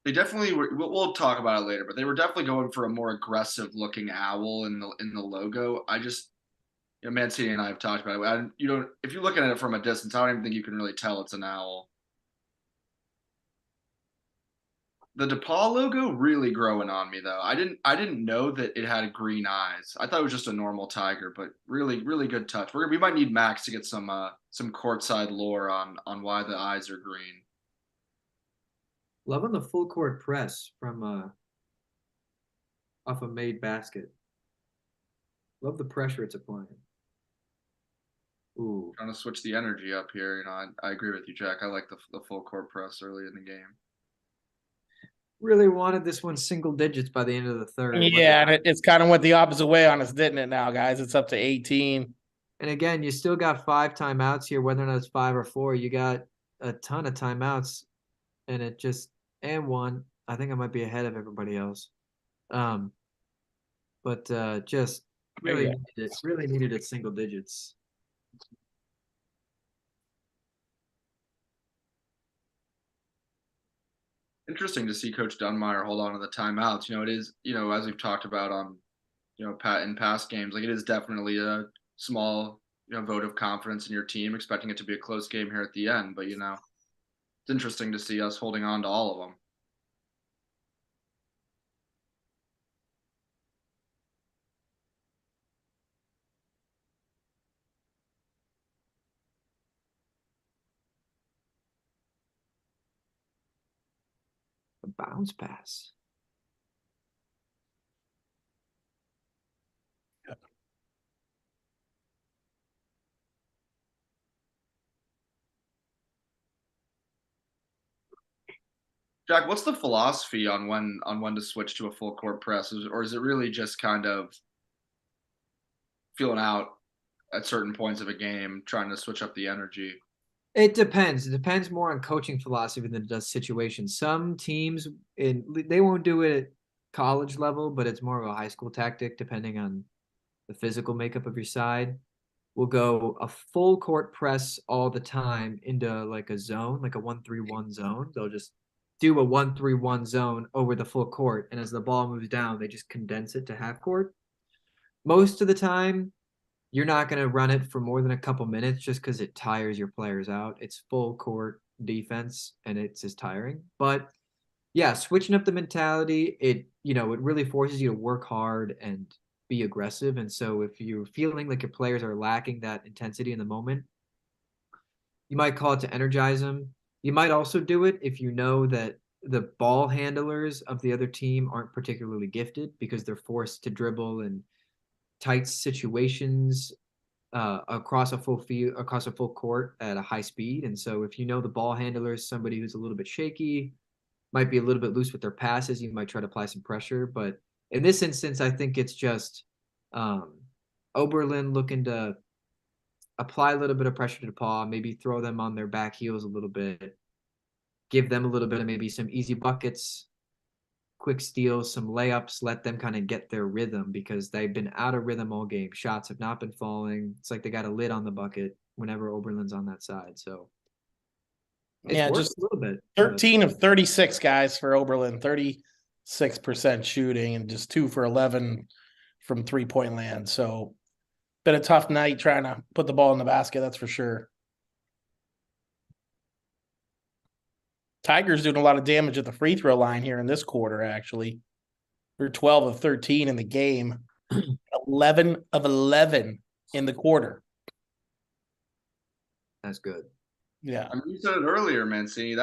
They definitely were. We'll talk about it later, but they were definitely going for a more aggressive looking owl in the logo. I just, you know, Mancini and I have talked about it. You don't, if you're looking at it from a distance, I don't even think you can really tell it's an owl. The DePauw logo really growing on me though. I didn't know that it had green eyes. I thought it was just a normal tiger, but really good touch. We might need Max to get some courtside lore on why the eyes are green. Loving the full court press from off a made basket. Love the pressure it's applying. Ooh. Trying to switch the energy up here. You know, I agree with you, Jack. I like the full court press early in the game. Really wanted this one single digits by the end of the third. Yeah, and it's kind of went the opposite way on us, didn't it now, guys? It's up to 18. And again, you still got 5 timeouts here, whether or not it's 5 or 4. You got a ton of timeouts, and it just and one. I think I might be ahead of everybody else. But just really needed it single digits. interesting to see Coach Dunmeyer hold on to the timeouts. It is, as we've talked about on, in past games, like it is definitely a small, vote of confidence in your team, expecting it to be a close game here at the end. But, it's interesting to see us holding on to all of them. A bounce pass. Jack, what's the philosophy on when to switch to a full court press, or is it really just kind of feeling out at certain points of a game, trying to switch up the energy? It depends. It depends more on coaching philosophy than it does situation. Some teams, they won't do it at college level, but it's more of a high school tactic depending on the physical makeup of your side. Will go a full court press all the time into like a zone, like a 1-3-1 zone. They'll just do a 1-3-1 zone over the full court, and as the ball moves down, they just condense it to half court. Most of the time, you're not going to run it for more than a couple minutes just because it tires your players out. It's full court defense and it's just tiring. But yeah, switching up the mentality, it really forces you to work hard and be aggressive. And so if you're feeling like your players are lacking that intensity in the moment, you might call it to energize them. You might also do it if you know that the ball handlers of the other team aren't particularly gifted because they're forced to dribble in tight situations across a full court at a high speed. And so if you know the ball handler is somebody who's a little bit shaky, might be a little bit loose with their passes, you might try to apply some pressure. But in this instance, I think it's just Oberlin looking to apply a little bit of pressure to DePauw, maybe throw them on their back heels a little bit, give them a little bit of maybe some easy buckets, quick steals, some layups, let them kind of get their rhythm because they've been out of rhythm all game. Shots have not been falling. It's like they got a lid on the bucket whenever Oberlin's on that side. So it's worked just a little bit. 13 of 36 guys for Oberlin, 36% shooting, and just 2 for 11 from 3-point land. So been a tough night trying to put the ball in the basket, that's for sure. Tigers doing a lot of damage at the free throw line here in this quarter, actually. They're 12 of 13 in the game, 11 of 11 in the quarter. That's good. Yeah. I mean, you said it earlier, Mancini.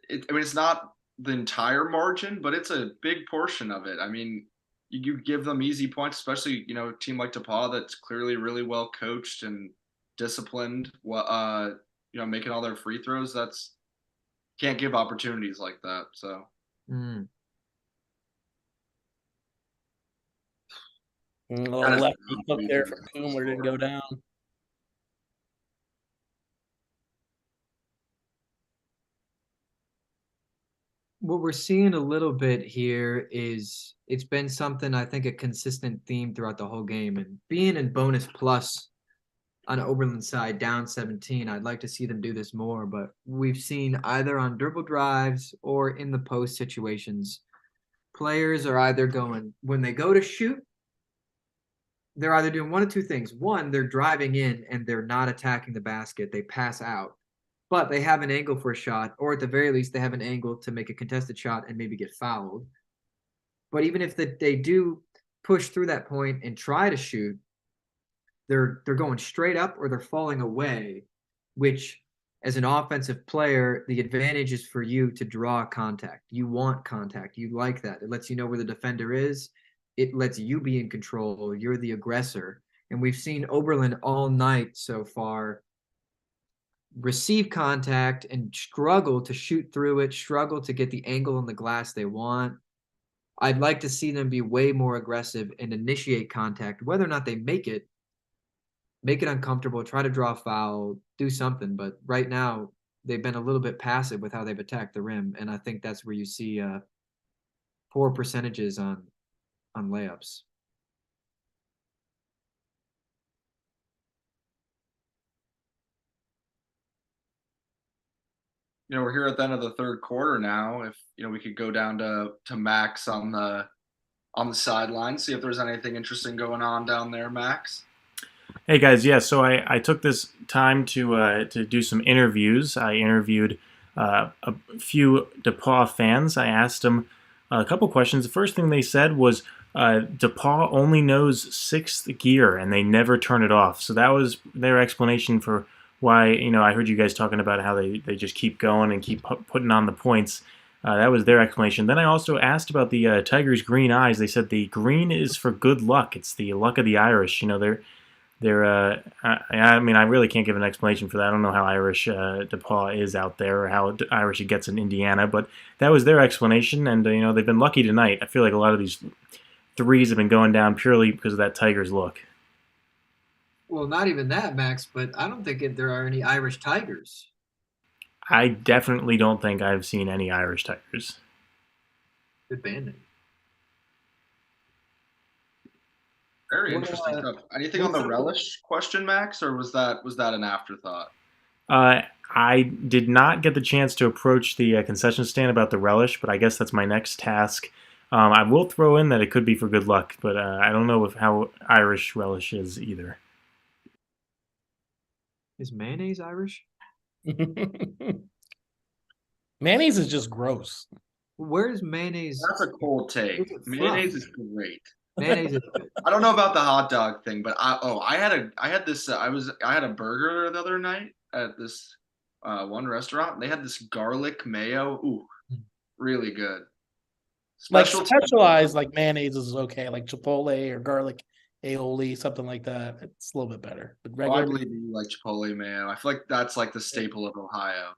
It's not the entire margin, but it's a big portion of it. I mean, you give them easy points, especially, a team like DePauw that's clearly really well coached and disciplined, making all their free throws. Can't give opportunities like that. So. A little lefty hook there from Kumler didn't go down. What we're seeing a little bit here is it's been something, I think, a consistent theme throughout the whole game. And being in bonus plus on Oberlin's side, down 17, I'd like to see them do this more. But we've seen either on dribble drives or in the post situations, players are either going, when they go to shoot, they're either doing one of two things. One, they're driving in and they're not attacking the basket. They pass out. But they have an angle for a shot, or at the very least, they have an angle to make a contested shot and maybe get fouled. But even if they do push through that point and try to shoot, they're going straight up or they're falling away, which as an offensive player, the advantage is for you to draw contact. You want contact. You like that. It lets you know where the defender is. It lets you be in control. You're the aggressor. And we've seen Oberlin all night so far receive contact and struggle to shoot through it, struggle to get the angle on the glass they want. I'd like to see them be way more aggressive and initiate contact, whether or not they make it uncomfortable, try to draw a foul, do something. But right now, they've been a little bit passive with how they've attacked the rim. And I think that's where you see poor percentages on layups. we're here at the end of the third quarter now. If we could go down to Max on the sideline, see if there's anything interesting going on down there, Max. Hey guys, yeah. So I took this time to do some interviews. I interviewed a few DePauw fans. I asked them a couple questions. The first thing they said was DePauw only knows sixth gear and they never turn it off. So that was their explanation for why, I heard you guys talking about how they just keep going and keep putting on the points. That was their explanation. Then I also asked about the Tigers' green eyes. They said the green is for good luck. It's the luck of the Irish. I mean, I really can't give an explanation for that. I don't know how Irish DePauw is out there or how Irish it gets in Indiana, but that was their explanation, and they've been lucky tonight. I feel like a lot of these threes have been going down purely because of that Tigers look. Well, not even that, Max, but I don't think there are any Irish Tigers. I definitely don't think I've seen any Irish Tigers. Good band name. Very interesting stuff. Anything on the relish question, Max, or was that an afterthought? I did not get the chance to approach the concession stand about the relish, but I guess that's my next task. I will throw in that it could be for good luck, but I don't know how Irish relish is either. Is mayonnaise Irish? Mayonnaise is just gross. Where's mayonnaise? That's a cold take. Mayonnaise is great. Mayonnaise is good. I don't know about the hot dog thing, but I had a burger the other night at this one restaurant. They had this garlic mayo. Ooh, really good. Specialized like mayonnaise is okay, like Chipotle or garlic aioli, something like that. It's a little bit better. But I regular. believe you like Chipotle mayo. I feel like that's like the staple of Ohio.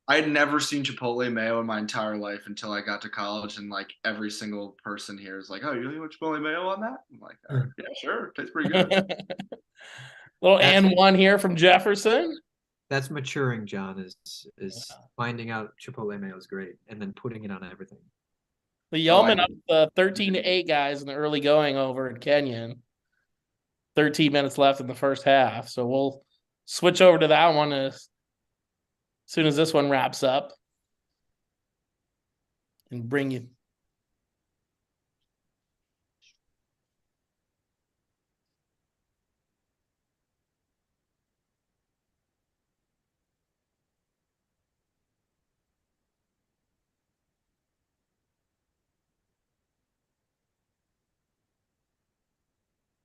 I had never seen Chipotle mayo in my entire life until I got to college, and like every single person here is like, "Oh, you really want Chipotle mayo on that?" I'm like, "Yeah, sure, tastes pretty good." Little and one here from Jefferson. That's maturing, John. Is finding out Chipotle mayo is great and then putting it on everything. The Yeoman up the 13-8 guys in the early going over at Kenyon. 13 minutes left in the first half, so we'll switch over to that one as soon as this one wraps up and bring you.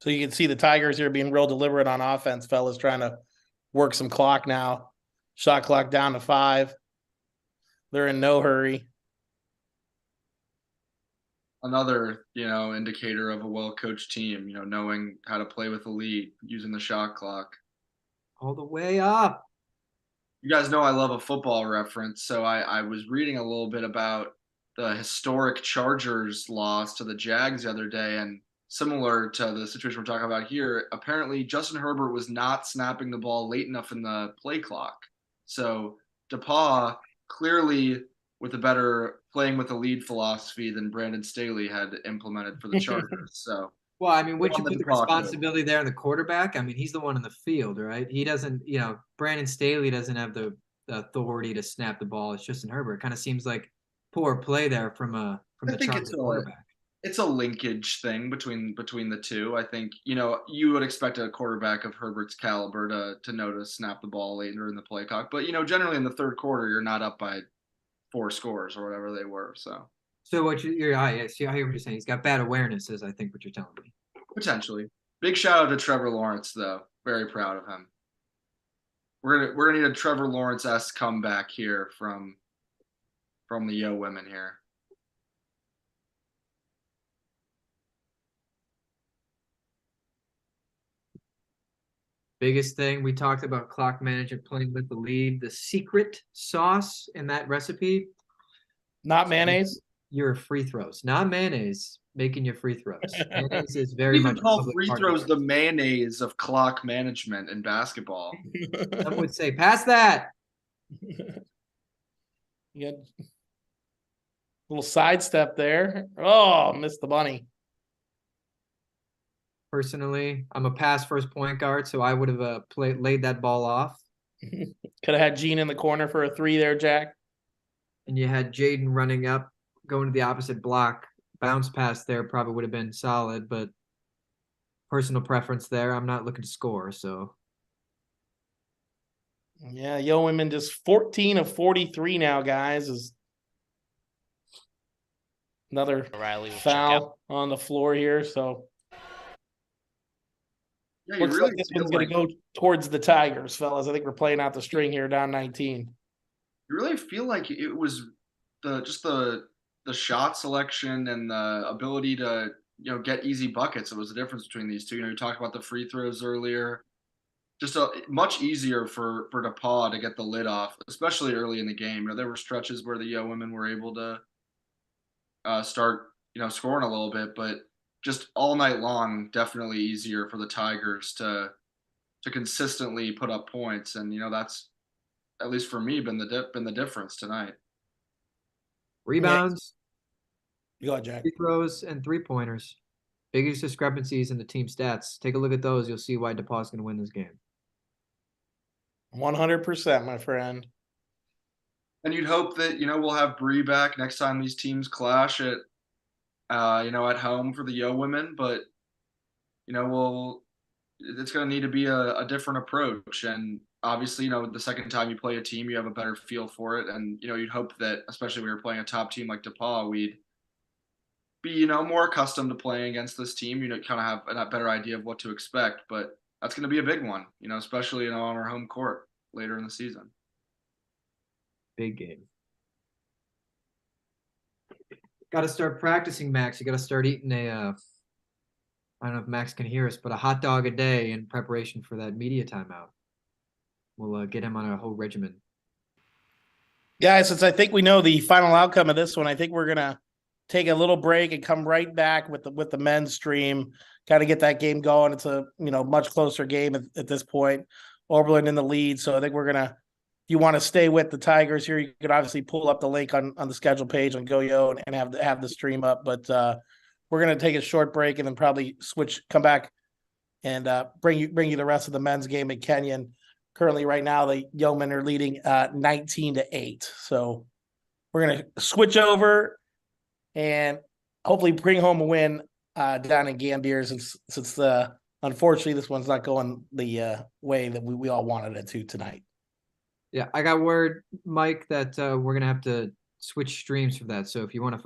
So you can see the Tigers here being real deliberate on offense, fellas, trying to work some clock now. Shot clock down to 5. They're in no hurry. Another, indicator of a well-coached team, knowing how to play with the lead, using the shot clock. All the way up. You guys know I love a football reference, so I was reading a little bit about the historic Chargers loss to the Jags the other day, and similar to the situation we're talking about here, apparently Justin Herbert was not snapping the ball late enough in the play clock. So DePauw clearly with a better playing with the lead philosophy than Brandon Staley had implemented for the Chargers. So well, I mean, would you put the responsibility there on the quarterback? I mean, he's the one in the field, right? He doesn't, Brandon Staley doesn't have the authority to snap the ball. It's Justin Herbert. It kind of seems like poor play there from the Chargers quarterback. It's a linkage thing between the two. I think, you would expect a quarterback of Herbert's caliber to know to snap the ball later in the play clock. But, generally in the third quarter, you're not up by 4 scores or whatever they were. So what I hear what you're saying. He's got bad awareness, is I think what you're telling me. Potentially. Big shout out to Trevor Lawrence, though. Very proud of him. We're gonna need a Trevor Lawrence-esque comeback here from the Yo women here. Biggest thing we talked about clock management, playing with the lead. The secret sauce in that recipe, not mayonnaise. Your free throws, not mayonnaise. Making your free throws. Mayonnaise is very much call free throws the mayonnaise of clock management in basketball. Some would say, pass that. You got a little sidestep there. Oh, missed the bunny. Personally, I'm a pass first point guard, so I would have laid that ball off. Could have had Gene in the corner for a 3 there, Jack. And you had Jaden running up, going to the opposite block. Bounce pass there probably would have been solid, but personal preference there. I'm not looking to score, so Yeah, Yo Women just 14 of 43 now, guys. Is another Riley will check out. foul on the floor here. So Yeah, you looks really like this feel one's going to go towards the Tigers, fellas. I think we're playing out the string here, down 19. you really feel like it was the shot selection and the ability to get easy buckets. It was the difference between these two. You talked about the free throws earlier. Just much easier for DePauw to get the lid off, especially early in the game. There were stretches where the Yo women were able to start scoring a little bit, but just all night long, definitely easier for the Tigers to consistently put up points, and that's, at least for me, been the difference tonight. rebounds, Go ahead, Jack. free throws, and 3-pointers. Biggest discrepancies in the team stats. Take a look at those. You'll see why DePauw's going to win this game. 100%, my friend. And you'd hope that we'll have Bree back next time these teams clash at at home for the Yo women, but it's going to need to be a different approach. And obviously, the second time you play a team, you have a better feel for it, and you'd hope that, especially when you're playing a top team like DePauw, we'd be more accustomed to playing against this team. Kind of have a better idea of what to expect, but that's going to be a big one, especially on our home court later in the season. Big game. Got to start practicing, Max. You got to start eating I don't know if Max can hear us, but a hot dog a day in preparation for that media timeout. We'll get him on a whole regimen. Guys, since I think we know the final outcome of this one, I think we're gonna take a little break and come right back with the men's stream. Kind of get that game going. It's a much closer game at this point. Oberlin in the lead, so I think we're gonna. If you want to stay with the Tigers here, you could obviously pull up the link on the schedule page on GoYo and have the stream up. But we're gonna take a short break and then probably come back and bring you the rest of the men's game at Kenyon. Currently, right now, the Yeomen are leading 19-8. So we're going to switch over and hopefully bring home a win down in Gambier, since unfortunately this one's not going the way that we all wanted it to tonight. Yeah, I got word, Mike, that we're going to have to switch streams for that. So if you want to